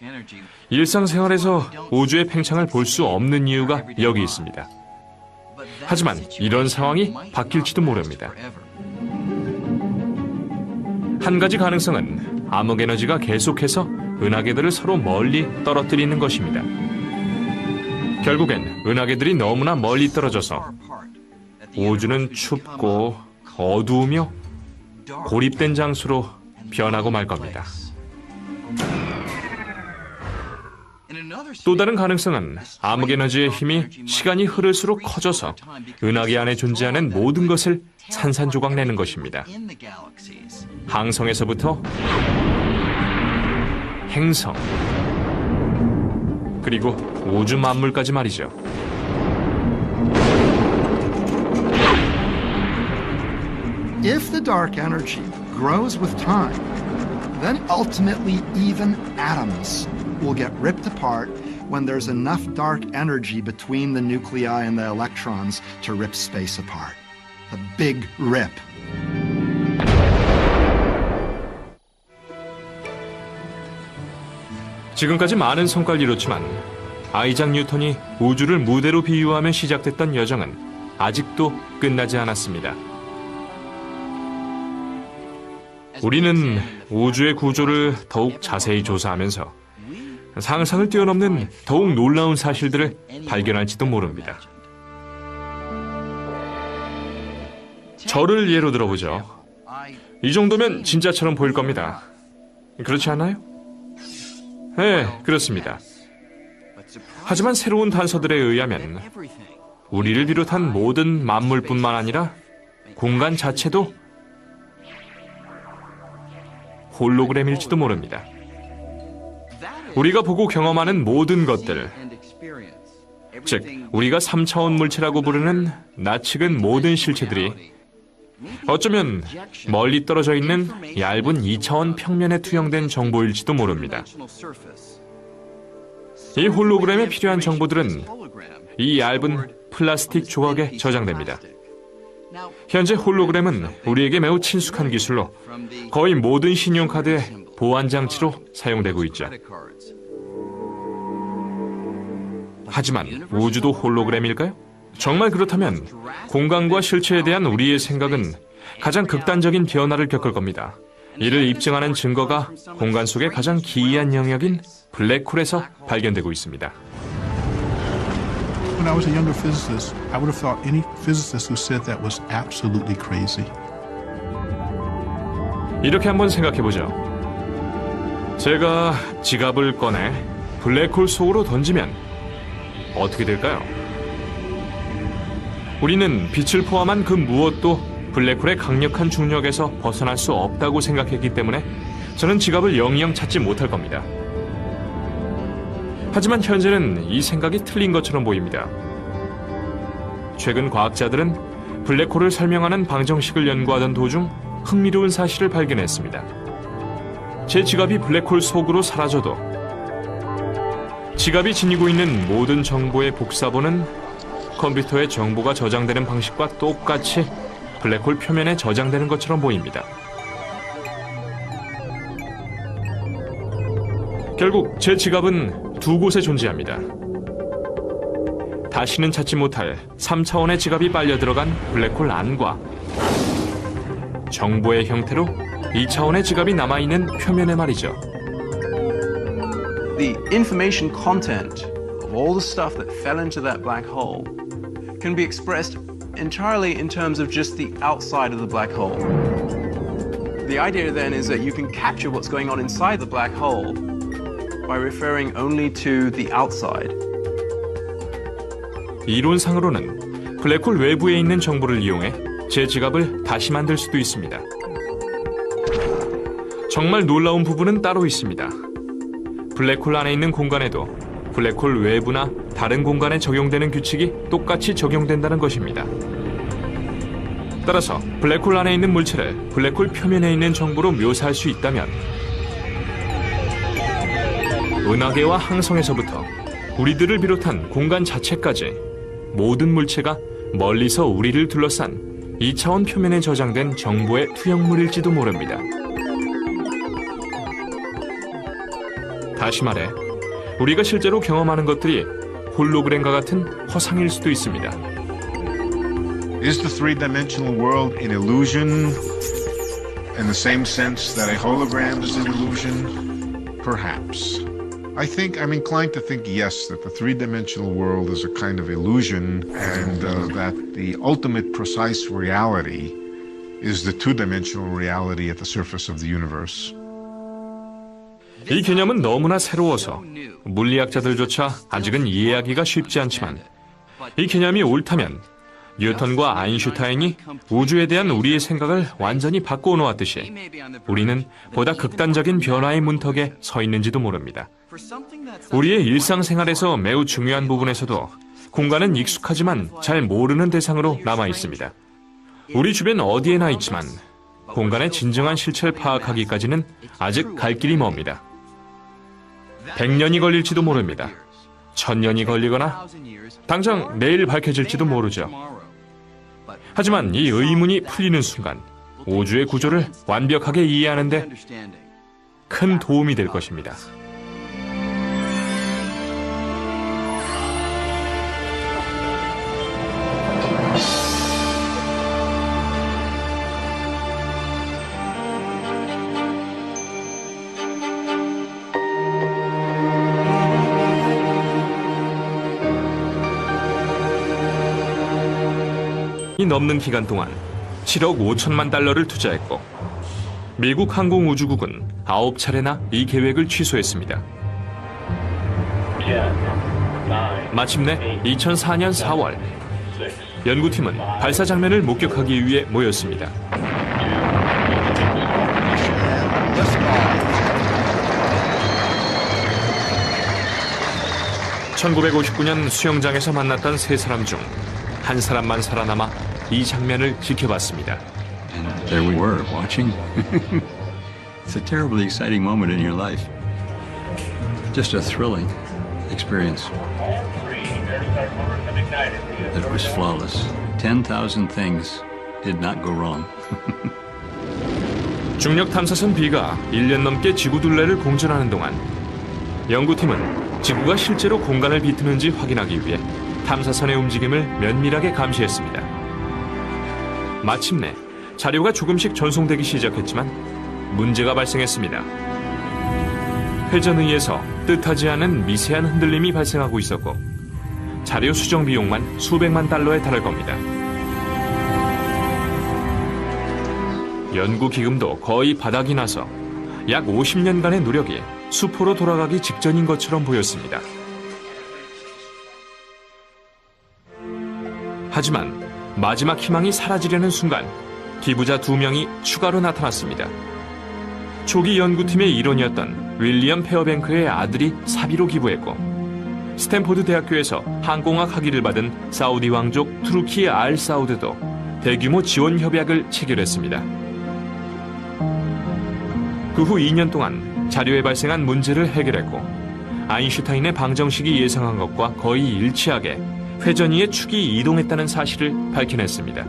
일상생활에서 우주의 팽창을 볼 수 없는 이유가 여기 있습니다. 하지만 이런 상황이 바뀔지도 모릅니다. 한 가지 가능성은 암흑에너지가 계속해서 은하계들을 서로 멀리 떨어뜨리는 것입니다. 결국엔 은하계들이 너무나 멀리 떨어져서 우주는 춥고 어두우며 고립된 장소로 변하고 말 겁니다. 또 다른 가능성은 암흑에너지의 힘이 시간이 흐를수록 커져서 은하계 안에 존재하는 모든 것을 산산조각 내는 것입니다. 항성에서부터 행성, 그리고 우주 만물까지 말이죠. If the dark energy grows with time, then ultimately even atoms will get ripped apart when there's enough dark energy between the nuclei and the electrons to rip space apart. A big rip. 지금까지 많은 성과를 이뤘지만 아이작 뉴턴이 우주를 무대로 비유하며 시작됐던 여정은 아직도 끝나지 않았습니다. 우리는 우주의 구조를 더욱 자세히 조사하면서 상상을 뛰어넘는 더욱 놀라운 사실들을 발견할지도 모릅니다. 저를 예로 들어보죠. 이 정도면 진짜처럼 보일 겁니다. 그렇지 않나요? 네, 그렇습니다. 하지만 새로운 단서들에 의하면 우리를 비롯한 모든 만물뿐만 아니라 공간 자체도 홀로그램일지도 모릅니다. 우리가 보고 경험하는 모든 것들, 즉 우리가 3차원 물체라고 부르는 나측은 모든 실체들이 어쩌면 멀리 떨어져 있는 얇은 2차원 평면에 투영된 정보일지도 모릅니다. 이 홀로그램에 필요한 정보들은 이 얇은 플라스틱 조각에 저장됩니다. 현재 홀로그램은 우리에게 매우 친숙한 기술로 거의 모든 신용카드의 보안 장치로 사용되고 있죠. 하지만 우주도 홀로그램일까요? 정말 그렇다면 공간과 실체에 대한 우리의 생각은 가장 극단적인 변화를 겪을 겁니다. 이를 입증하는 증거가 공간 속의 가장 기이한 영역인 블랙홀에서 발견되고 있습니다. When I was a younger physicist, I would have thought any physicist who said that was absolutely crazy. 이렇게 한번 생각해보죠. 제가 지갑을 꺼내 블랙홀 속으로 던지면 어떻게 될까요? 우리는 빛을 포함한 그 무엇도 블랙홀의 강력한 중력에서 벗어날 수 없다고 생각했기 때문에 저는 지갑을 영영 찾지 못할 겁니다. 하지만 현재는 이 생각이 틀린 것처럼 보입니다. 최근 과학자들은 블랙홀을 설명하는 방정식을 연구하던 도중 흥미로운 사실을 발견했습니다. 제 지갑이 블랙홀 속으로 사라져도 지갑이 지니고 있는 모든 정보의 복사본은 컴퓨터에 정보가 저장되는 방식과 똑같이 블랙홀 표면에 저장되는 것처럼 보입니다. 결국 제 지갑은 두 곳에 존재합니다. 다시는 찾지 못할 3차원의 지갑이 빨려 들어간 블랙홀 안과 정보의 형태로 2차원의 지갑이 남아있는 표면에 말이죠. The information content of all the stuff that fell into that black hole can be expressed entirely in terms of just the outside of the black hole. The idea then is that you can capture what's going on inside the black hole by referring only to the outside. 이론상으로는 블랙홀 외부에 있는 정보를 이용해 제 지갑을 다시 만들 수도 있습니다. 정말 놀라운 부분은 따로 있습니다. 블랙홀 안에 있는 공간에도 블랙홀 외부나 다른 공간에 적용되는 규칙이 똑같이 적용된다는 것입니다. 따라서 블랙홀 안에 있는 물체를 블랙홀 표면에 있는 정보로 묘사할 수 있다면 은하계와 항성에서부터 우리들을 비롯한 공간 자체까지 모든 물체가 멀리서 우리를 둘러싼 2차원 표면에 저장된 정보의 투영물일지도 모릅니다. 다시 말해, 우리가 실제로 경험하는 것들이 홀로그램과 같은 허상일 수도 있습니다. Is the three-dimensional world an illusion in the same sense that a hologram is an illusion? Perhaps. I think I'm inclined to think yes, that the three-dimensional world is a kind of illusion, and that the ultimate precise reality is the two-dimensional reality at the surface of the universe. 이 개념은 너무나 새로워서 물리학자들조차 아직은 이해하기가 쉽지 않지만 이 개념이 옳다면 뉴턴과 아인슈타인이 우주에 대한 우리의 생각을 완전히 바꿔 놓았듯이 우리는 보다 극단적인 변화의 문턱에 서 있는지도 모릅니다. 우리의 일상생활에서 매우 중요한 부분에서도 공간은 익숙하지만 잘 모르는 대상으로 남아 있습니다. 우리 주변 어디에나 있지만 공간의 진정한 실체를 파악하기까지는 아직 갈 길이 멉니다. 100년이 걸릴지도 모릅니다. 1000년이 걸리거나 당장 내일 밝혀질지도 모르죠. 하지만 이 의문이 풀리는 순간 우주의 구조를 완벽하게 이해하는데 큰 도움이 될 것입니다. 이 넘는 기간 동안 7억 5천만 달러를 투자했고 미국 항공우주국은 9차례나 이 계획을 취소했습니다. 마침내 2004년 4월 연구팀은 발사 장면을 목격하기 위해 모였습니다. (1959년) 수영장에서 만났던 세 사람 중 한 사람만 살아남아 이 장면을 지켜봤습니다. And there we were, watching. It's a terribly exciting moment in your life. Just a thrilling experience. It was flawless. 10,000 things did not go wrong. 중력 탐사선 B가 1년 넘게 지구 둘레를 공전하는 동안 연구팀은 지구가 실제로 공간을 비트는지 확인하기 위해 탐사선의 움직임을 면밀하게 감시했습니다. 마침내 자료가 조금씩 전송되기 시작했지만 문제가 발생했습니다. 회전의에서 뜻하지 않은 미세한 흔들림이 발생하고 있었고 자료 수정 비용만 수백만 달러에 달할 겁니다. 연구 기금도 거의 바닥이 나서 약 50년간의 노력이 수포로 돌아가기 직전인 것처럼 보였습니다. 하지만 마지막 희망이 사라지려는 순간 기부자 2명이 추가로 나타났습니다. 초기 연구팀의 일원이었던 윌리엄 페어뱅크의 아들이 사비로 기부했고 스탠포드 대학교에서 항공학 학위를 받은 사우디 왕족 투르키 알 사우드도 대규모 지원 협약을 체결했습니다. 그 후 2년 동안 자료에 발생한 문제를 해결했고 아인슈타인의 방정식이 예상한 것과 거의 일치하게 회전위의 축이 이동했다는 사실을 밝혀냈습니다.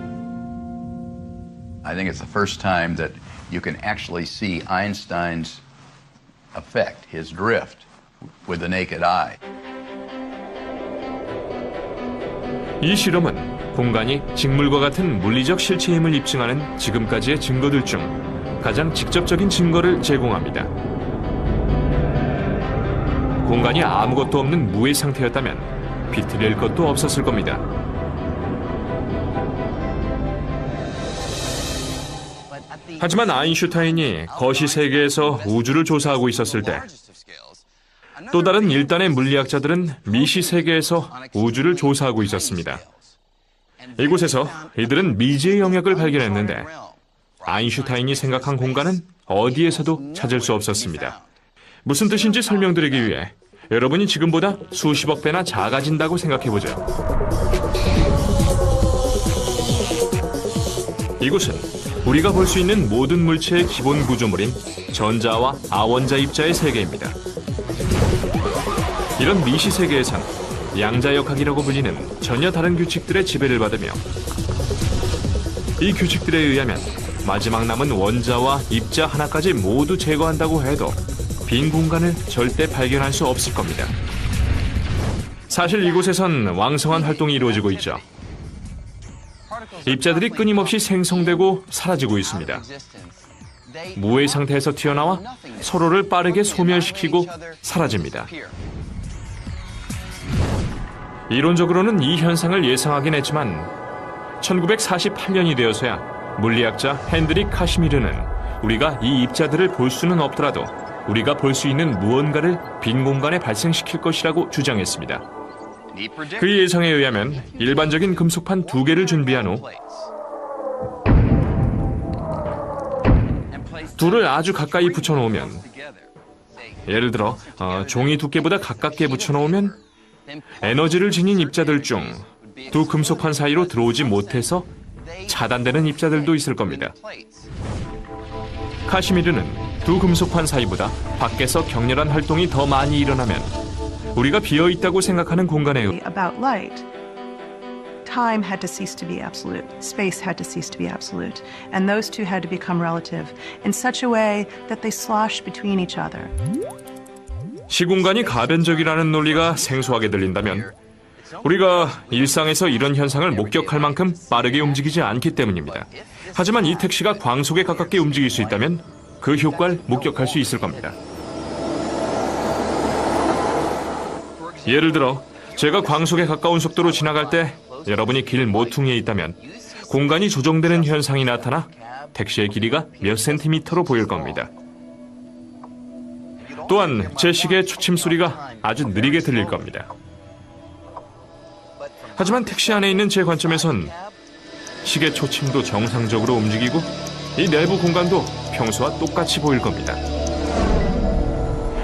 I think it's the first time that you can actually see Einstein's effect, his drift, with the naked eye. 이 실험은 공간이 직물과 같은 물리적 실체임을 입증하는 지금까지의 증거들 중 가장 직접적인 증거를 제공합니다. 공간이 아무것도 없는 무의 상태였다면 비틀릴 것도 없었을 겁니다. 하지만 아인슈타인이 거시 세계에서 우주를 조사하고 있었을 때 또 다른 일단의 물리학자들은 미시 세계에서 우주를 조사하고 있었습니다. 이곳에서 이들은 미지의 영역을 발견했는데 아인슈타인이 생각한 공간은 어디에서도 찾을 수 없었습니다. 무슨 뜻인지 설명드리기 위해 여러분이 지금보다 수십억 배나 작아진다고 생각해보죠. 이곳은 우리가 볼 수 있는 모든 물체의 기본 구조물인 전자와 아원자 입자의 세계입니다. 이런 미시 세계에선 양자역학이라고 불리는 전혀 다른 규칙들의 지배를 받으며 이 규칙들에 의하면 마지막 남은 원자와 입자 하나까지 모두 제거한다고 해도 빈 공간을 절대 발견할 수 없을 겁니다. 사실 이곳에선 왕성한 활동이 이루어지고 있죠. 입자들이 끊임없이 생성되고 사라지고 있습니다. 무의 상태에서 튀어나와 서로를 빠르게 소멸시키고 사라집니다. 이론적으로는 이 현상을 예상하긴 했지만 1948년이 되어서야 물리학자 헨드릭 카시미르는 우리가 이 입자들을 볼 수는 없더라도 우리가 볼 수 있는 무언가를 빈 공간에 발생시킬 것이라고 주장했습니다. 그 예상에 의하면 일반적인 금속판 2개를 준비한 후 둘을 아주 가까이 붙여놓으면 예를 들어 종이 두께보다 가깝게 붙여놓으면 에너지를 지닌 입자들 중 두 금속판 사이로 들어오지 못해서 차단되는 입자들도 있을 겁니다. 카시미르는 두 금속판 사이보다 밖에서 격렬한 활동이 더 많이 일어나면 우리가 비어있다고 생각하는 공간에 About light. Time had to cease to be absolute. Space had to cease to be absolute. And those two had to become relative in such a way that they slosh between each other. 시공간이 가변적이라는 논리가 생소하게 들린다면 우리가 일상에서 이런 현상을 목격할 만큼 빠르게 움직이지 않기 때문입니다. 하지만 이 택시가 광속에 가깝게 움직일 수 있다면 그 효과를 목격할 수 있을 겁니다. 예를 들어 제가 광속에 가까운 속도로 지나갈 때 여러분이 길 모퉁이에 있다면 공간이 조정되는 현상이 나타나 택시의 길이가 몇 센티미터로 보일 겁니다. 또한 제 시계의 초침 소리가 아주 느리게 들릴 겁니다. 하지만 택시 안에 있는 제 관점에선 시계 초침도 정상적으로 움직이고 이 내부 공간도 평소와 똑같이 보일 겁니다.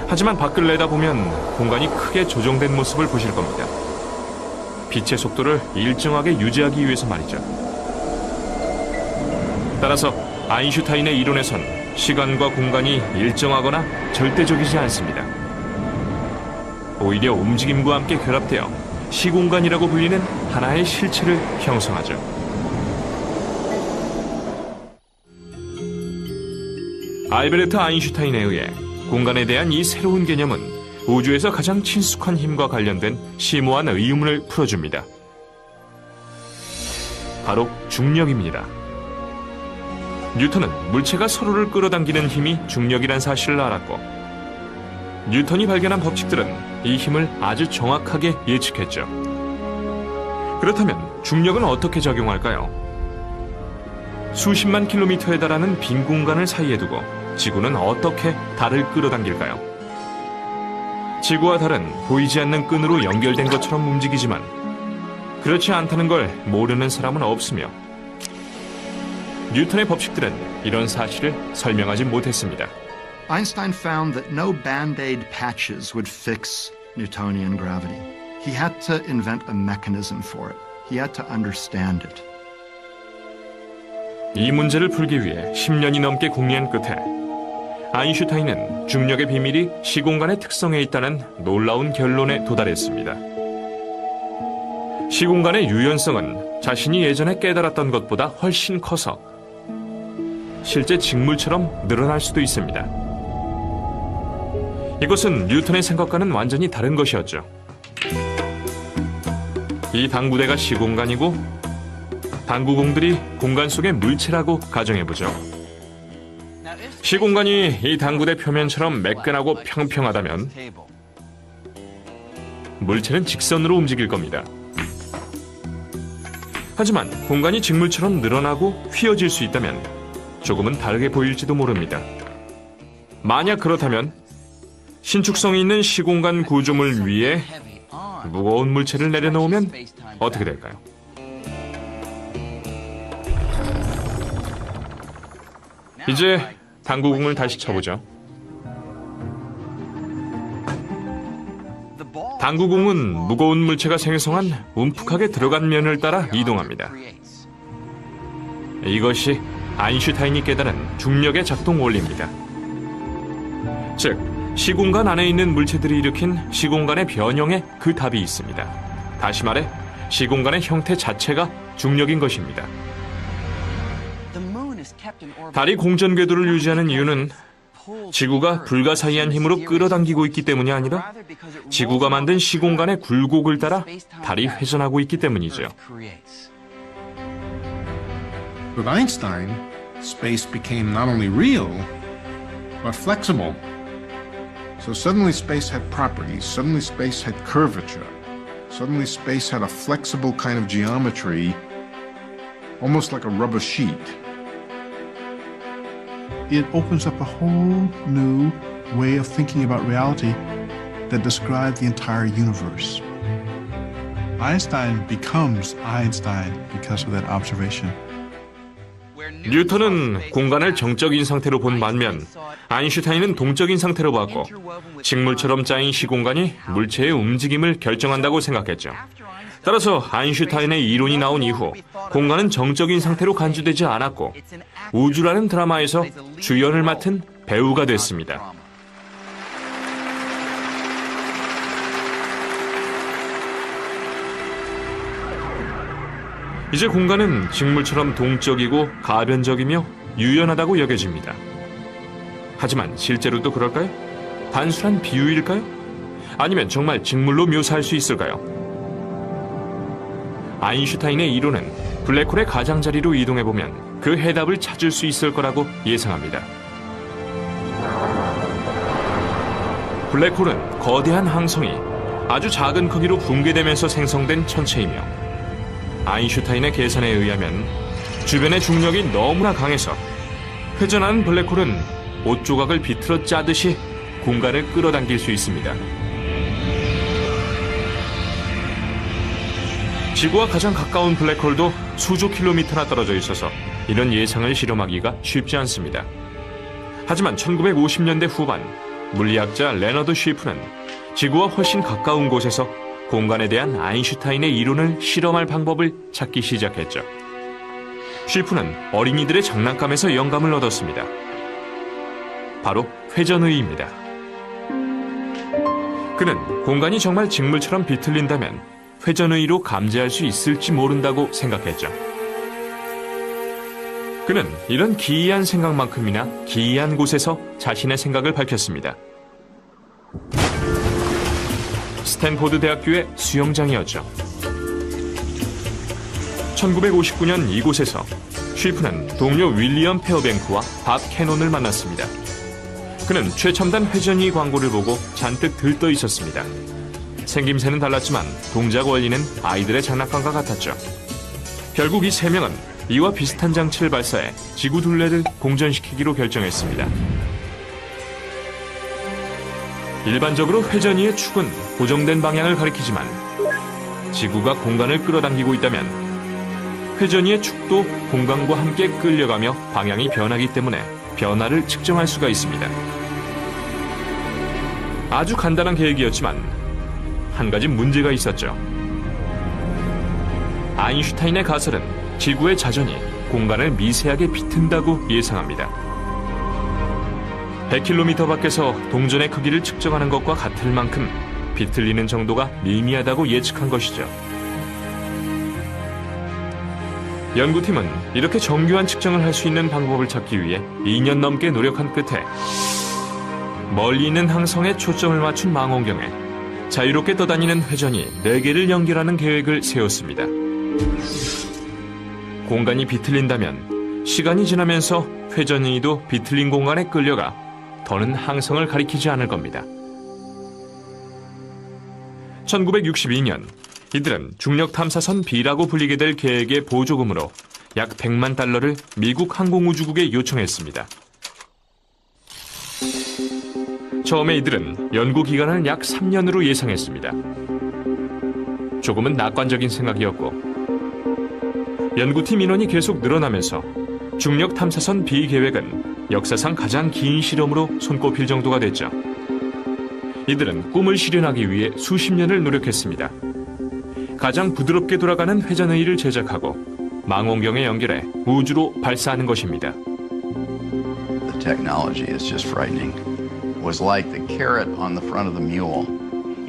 하지만 밖을 내다보면 공간이 크게 조정된 모습을 보실 겁니다. 빛의 속도를 일정하게 유지하기 위해서 말이죠. 따라서 아인슈타인의 이론에선 시간과 공간이 일정하거나 절대적이지 않습니다. 오히려 움직임과 함께 결합되어 시공간이라고 불리는 하나의 실체를 형성하죠. 알베르트 아인슈타인에 의해 공간에 대한 이 새로운 개념은 우주에서 가장 친숙한 힘과 관련된 심오한 의문을 풀어줍니다. 바로 중력입니다. 뉴턴은 물체가 서로를 끌어당기는 힘이 중력이란 사실을 알았고, 뉴턴이 발견한 법칙들은 이 힘을 아주 정확하게 예측했죠. 그렇다면 중력은 어떻게 적용할까요? 수십만 킬로미터에 달하는 빈 공간을 사이에 두고 지구는 어떻게 달을 끌어당길까요? 지구와 달은 보이지 않는 끈으로 연결된 것처럼 움직이지만 그렇지 않다는 걸 모르는 사람은 없으며, 뉴턴의 법칙들은 이런 사실을 설명하지 못했습니다. Einstein found that no band-aid patches would fix Newtonian gravity. He had to invent a mechanism for it. He had to understand it. 이 문제를 풀기 위해 10년이 넘게 궁리한 끝에 아인슈타인은 중력의 비밀이 시공간의 특성에 있다는 놀라운 결론에 도달했습니다. 시공간의 유연성은 자신이 예전에 깨달았던 것보다 훨씬 커서 실제 직물처럼 늘어날 수도 있습니다. 이것은 뉴턴의 생각과는 완전히 다른 것이었죠. 이 당구대가 시공간이고 당구공들이 공간 속의 물체라고 가정해보죠. 시공간이 이 당구대 표면처럼 매끈하고 평평하다면 물체는 직선으로 움직일 겁니다. 하지만 공간이 직물처럼 늘어나고 휘어질 수 있다면 조금은 다르게 보일지도 모릅니다. 만약 그렇다면 신축성이 있는 시공간 구조물 위에 무거운 물체를 내려놓으면 어떻게 될까요? 이제 당구공을 다시 쳐보죠. 당구공은 무거운 물체가 생성한 움푹하게 들어간 면을 따라 이동합니다. 이것이 아인슈타인이 깨달은 중력의 작동 원리입니다. 즉, 시공간 안에 있는 물체들이 일으킨 시공간의 변형에 그 답이 있습니다. 다시 말해, 시공간의 형태 자체가 중력인 것입니다. 달이 공전 궤도를 유지하는 이유는 지구가 불가사의한 힘으로 끌어당기고 있기 때문이 아니라 지구가 만든 시공간의 굴곡을 따라 달이 회전하고 있기 때문이죠. With Einstein, space became not only real, but flexible. So suddenly space had properties, suddenly space had curvature, suddenly space had a flexible kind of geometry, almost like a rubber sheet. It opens up a whole new way of thinking about reality that describes the entire universe. Einstein becomes Einstein because of that observation. 뉴턴은 공간을 정적인 상태로 본 반면 아인슈타인은 동적인 상태로 봤고, 직물처럼 짜인 시공간이 물체의 움직임을 결정한다고 생각했죠. 따라서 아인슈타인의 이론이 나온 이후 공간은 정적인 상태로 간주되지 않았고 우주라는 드라마에서 주연을 맡은 배우가 됐습니다. 이제 공간은 직물처럼 동적이고 가변적이며 유연하다고 여겨집니다. 하지만 실제로도 그럴까요? 단순한 비유일까요? 아니면 정말 직물로 묘사할 수 있을까요? 아인슈타인의 이론은 블랙홀의 가장자리로 이동해보면 그 해답을 찾을 수 있을 거라고 예상합니다. 블랙홀은 거대한 항성이 아주 작은 크기로 붕괴되면서 생성된 천체이며, 아인슈타인의 계산에 의하면 주변의 중력이 너무나 강해서 회전하는 블랙홀은 옷 조각을 비틀어 짜듯이 공간을 끌어당길 수 있습니다. 지구와 가장 가까운 블랙홀도 수조 킬로미터나 떨어져 있어서 이런 예상을 실험하기가 쉽지 않습니다. 하지만 1950년대 후반 물리학자 레너드 쉬프는 지구와 훨씬 가까운 곳에서 공간에 대한 아인슈타인의 이론을 실험할 방법을 찾기 시작했죠. 쉬프는 어린이들의 장난감에서 영감을 얻었습니다. 바로 회전의입니다. 그는 공간이 정말 직물처럼 비틀린다면 회전의로 감지할 수 있을지 모른다고 생각했죠. 그는 이런 기이한 생각만큼이나 기이한 곳에서 자신의 생각을 밝혔습니다. 스탠포드 대학교의 수영장이었죠. 1959년 이곳에서 쉬프는 동료 윌리엄 페어뱅크와 밥 캐논을 만났습니다. 그는 최첨단 회전의 광고를 보고 잔뜩 들떠 있었습니다. 생김새는 달랐지만 동작 원리는 아이들의 장난감과 같았죠. 결국 이 세 명은 이와 비슷한 장치를 발사해 지구 둘레를 공전시키기로 결정했습니다. 일반적으로 회전의의 축은 고정된 방향을 가리키지만 지구가 공간을 끌어당기고 있다면 회전의의 축도 공간과 함께 끌려가며 방향이 변하기 때문에 변화를 측정할 수가 있습니다. 아주 간단한 계획이었지만 한 가지 문제가 있었죠. 아인슈타인의 가설은 지구의 자전이 공간을 미세하게 비튼다고 예상합니다. 100km 밖에서 동전의 크기를 측정하는 것과 같을 만큼 비틀리는 정도가 미미하다고 예측한 것이죠. 연구팀은 이렇게 정교한 측정을 할 수 있는 방법을 찾기 위해 2년 넘게 노력한 끝에 멀리 있는 항성에 초점을 맞춘 망원경에 자유롭게 떠다니는 회전이 4개를 연결하는 계획을 세웠습니다. 공간이 비틀린다면 시간이 지나면서 회전의도 비틀린 공간에 끌려가 더는 항성을 가리키지 않을 겁니다. 1962년 이들은 중력 탐사선 B라고 불리게 될 계획의 보조금으로 약 100만 달러를 미국 항공우주국에 요청했습니다. 처음에 이들은 연구 기간을 약 3년으로 예상했습니다. 조금은 낙관적인 생각이었고 연구팀 인원이 계속 늘어나면서 중력 탐사선 B 계획은 역사상 가장 긴 실험으로 손꼽힐 정도가 됐죠. 이들은 꿈을 실현하기 위해 수십 년을 노력했습니다. 가장 부드럽게 돌아가는 회전의를 제작하고 망원경에 연결해 우주로 발사하는 것입니다. The technology is just frightening. It was like the carrot on the front of the mule.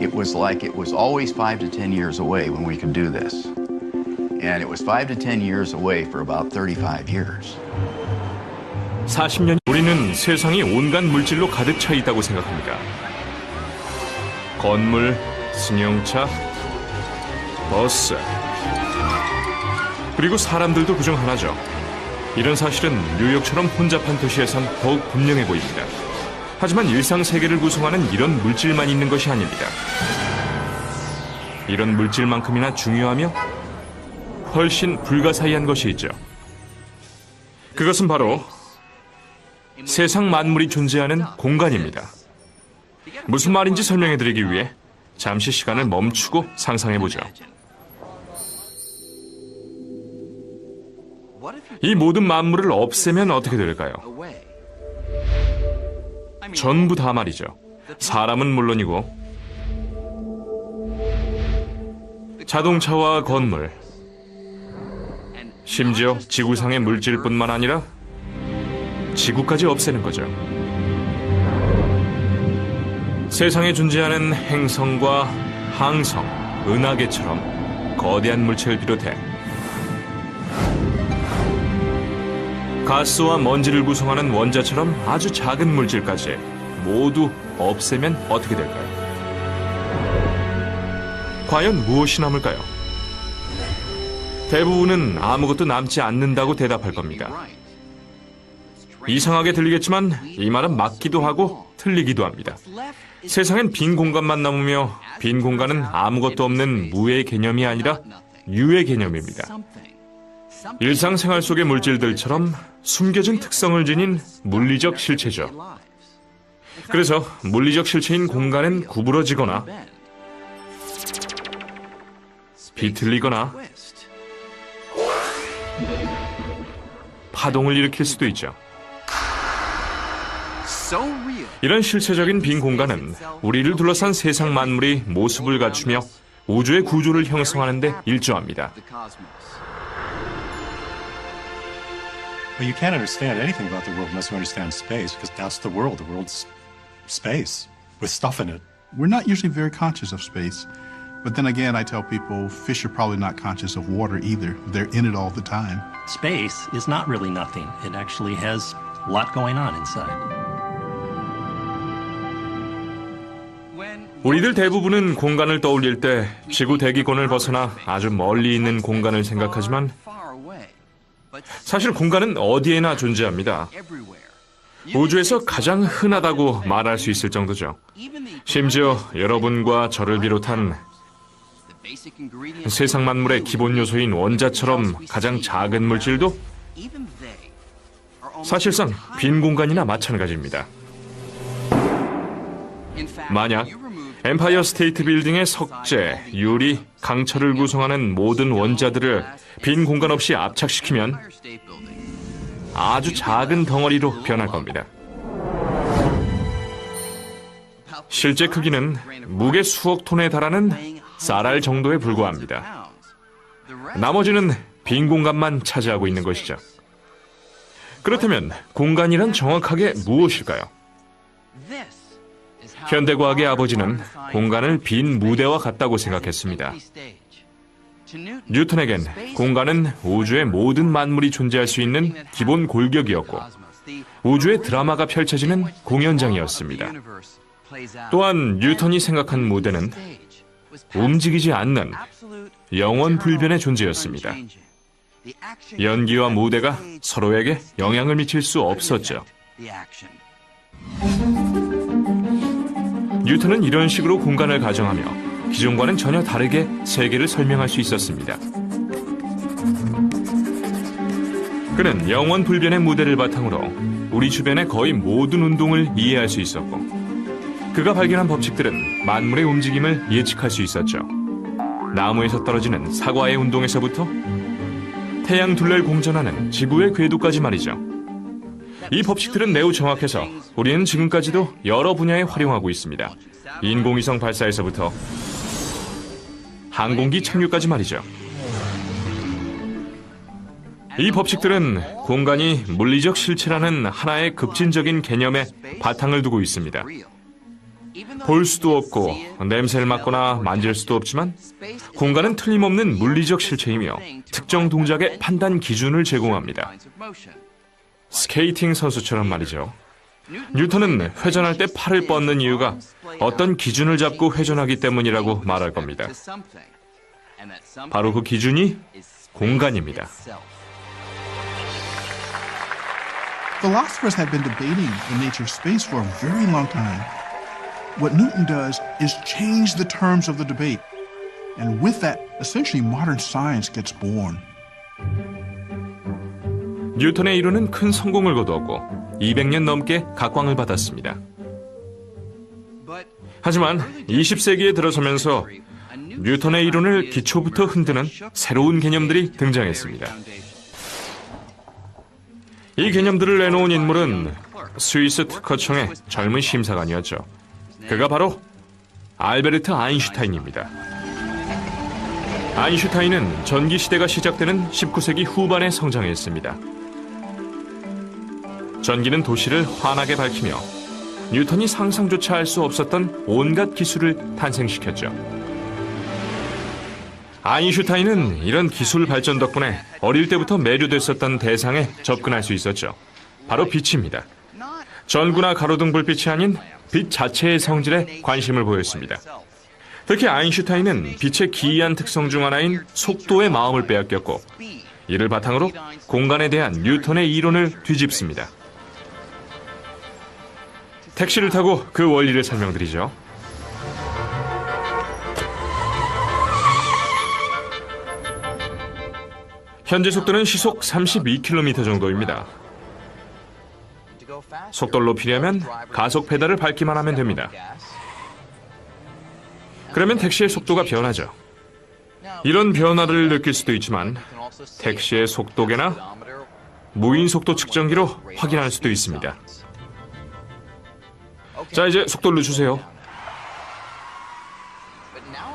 It was like it was always 5 to 10 years away when we could do this. And it was 5 to 10 years away for about 35 years. 40년 우리는 세상이 온갖 물질로 가득 차 있다고 생각합니다. 건물, 승용차, 버스, 그리고 사람들도 그중 하나죠. 이런 사실은 뉴욕처럼 혼잡한 도시에선 더욱 분명해 보입니다. 하지만 일상 세계를 구성하는 이런 물질만 있는 것이 아닙니다. 이런 물질만큼이나 중요하며 훨씬 불가사의한 것이 있죠. 그것은 바로 세상 만물이 존재하는 공간입니다. 무슨 말인지 설명해드리기 위해 잠시 시간을 멈추고 상상해보죠. 이 모든 만물을 없애면 어떻게 될까요? 전부 다 말이죠. 사람은 물론이고 자동차와 건물, 심지어 지구상의 물질뿐만 아니라 지구까지 없애는 거죠. 세상에 존재하는 행성과 항성, 은하계처럼 거대한 물체를 비롯해 가스와 먼지를 구성하는 원자처럼 아주 작은 물질까지 모두 없애면 어떻게 될까요? 과연 무엇이 남을까요? 대부분은 아무것도 남지 않는다고 대답할 겁니다. 이상하게 들리겠지만 이 말은 맞기도 하고 틀리기도 합니다. 세상엔 빈 공간만 남으며 빈 공간은 아무것도 없는 무의 개념이 아니라 유의 개념입니다. 일상생활 속의 물질들처럼 숨겨진 특성을 지닌 물리적 실체죠. 그래서 물리적 실체인 공간은 구부러지거나 비틀리거나 파동을 일으킬 수도 있죠. 이런 실체적인 빈 공간은 우리를 둘러싼 세상 만물이 모습을 갖추며 우주의 구조를 형성하는 데 일조합니다. But you can't understand anything about the world unless you understand space, because that's the world. The world's space with stuff in it. We're not usually very conscious of space. But then again, I tell people fish are probably not conscious of water either. They're in it all the time. Space is not really nothing. It actually has a lot going on inside. 우리들 대부분은 공간을 떠올릴 때 지구 대기권을 벗어나 아주 멀리 있는 공간을 생각하지만 사실 공간은 어디에나 존재합니다. 우주에서 가장 흔하다고 말할 수 있을 정도죠. 심지어 여러분과 저를 비롯한 세상 만물의 기본 요소인 원자처럼 가장 작은 물질도 사실상 빈 공간이나 마찬가지입니다. 만약 엠파이어 스테이트 빌딩의 석재, 유리, 강철을 구성하는 모든 원자들을 빈 공간 없이 압착시키면 아주 작은 덩어리로 변할 겁니다. 실제 크기는 무게 수억 톤에 달하는 쌀알 정도에 불과합니다. 나머지는 빈 공간만 차지하고 있는 것이죠. 그렇다면 공간이란 정확하게 무엇일까요? 현대과학의 아버지는 공간을 빈 무대와 같다고 생각했습니다. 뉴턴에겐 공간은 우주의 모든 만물이 존재할 수 있는 기본 골격이었고 우주의 드라마가 펼쳐지는 공연장이었습니다. 또한 뉴턴이 생각한 무대는 움직이지 않는 영원 불변의 존재였습니다. 연기와 무대가 서로에게 영향을 미칠 수 없었죠. 뉴턴은 이런 식으로 공간을 가정하며 기존과는 전혀 다르게 세계를 설명할 수 있었습니다. 그는 영원 불변의 무대를 바탕으로 우리 주변의 거의 모든 운동을 이해할 수 있었고 그가 발견한 법칙들은 만물의 움직임을 예측할 수 있었죠. 나무에서 떨어지는 사과의 운동에서부터 태양 둘레를 공전하는 지구의 궤도까지 말이죠. 이 법칙들은 매우 정확해서 우리는 지금까지도 여러 분야에 활용하고 있습니다. 인공위성 발사에서부터 항공기 착륙까지 말이죠. 이 법칙들은 공간이 물리적 실체라는 하나의 급진적인 개념에 바탕을 두고 있습니다. 볼 수도 없고 냄새를 맡거나 만질 수도 없지만 공간은 틀림없는 물리적 실체이며 특정 동작의 판단 기준을 제공합니다. 스케이팅 선수처럼 말이죠. 뉴턴은 회전할 때 팔을 뻗는 이유가 어떤 기준을 잡고 회전하기 때문이라고 말할 겁니다. 바로 그 기준이 공간입니다. Philosophers have been debating the nature of space for a very long time. What Newton does is change the terms of the debate. And with that, essentially modern science gets born. 뉴턴의 이론은 큰 성공을 거두었고 200년 넘게 각광을 받았습니다. 하지만 20세기에 들어서면서 뉴턴의 이론을 기초부터 흔드는 새로운 개념들이 등장했습니다. 이 개념들을 내놓은 인물은 스위스 특허청의 젊은 심사관이었죠. 그가 바로 알베르트 아인슈타인입니다. 아인슈타인은 전기 시대가 시작되는 19세기 후반에 성장했습니다. 전기는 도시를 환하게 밝히며 뉴턴이 상상조차 할 수 없었던 온갖 기술을 탄생시켰죠. 아인슈타인은 이런 기술 발전 덕분에 어릴 때부터 매료됐었던 대상에 접근할 수 있었죠. 바로 빛입니다. 전구나 가로등 불빛이 아닌 빛 자체의 성질에 관심을 보였습니다. 특히 아인슈타인은 빛의 기이한 특성 중 하나인 속도에 마음을 빼앗겼고 이를 바탕으로 공간에 대한 뉴턴의 이론을 뒤집습니다. 택시를 타고 그 원리를 설명드리죠. 현재 속도는 시속 32km 정도입니다. 속도를 높이려면 가속 페달을 밟기만 하면 됩니다. 그러면 택시의 속도가 변하죠. 이런 변화를 느낄 수도 있지만 택시의 속도계나 무인 속도 측정기로 확인할 수도 있습니다. 자, 이제 속도를 늦추세요.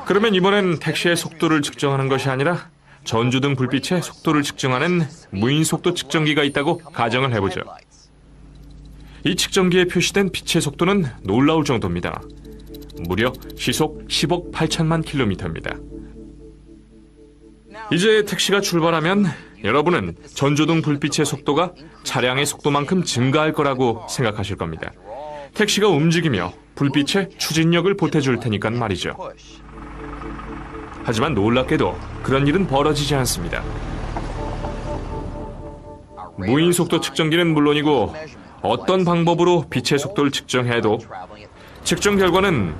그러면 이번엔 택시의 속도를 측정하는 것이 아니라 전조등 불빛의 속도를 측정하는 무인속도 측정기가 있다고 가정을 해보죠. 이 측정기에 표시된 빛의 속도는 놀라울 정도입니다. 무려 시속 10억 8천만 킬로미터입니다. 이제 택시가 출발하면 여러분은 전조등 불빛의 속도가 차량의 속도만큼 증가할 거라고 생각하실 겁니다. 택시가 움직이며 불빛에 추진력을 보태줄 테니까 말이죠. 하지만 놀랍게도 그런 일은 벌어지지 않습니다. 무인 속도 측정기는 물론이고 어떤 방법으로 빛의 속도를 측정해도 측정 결과는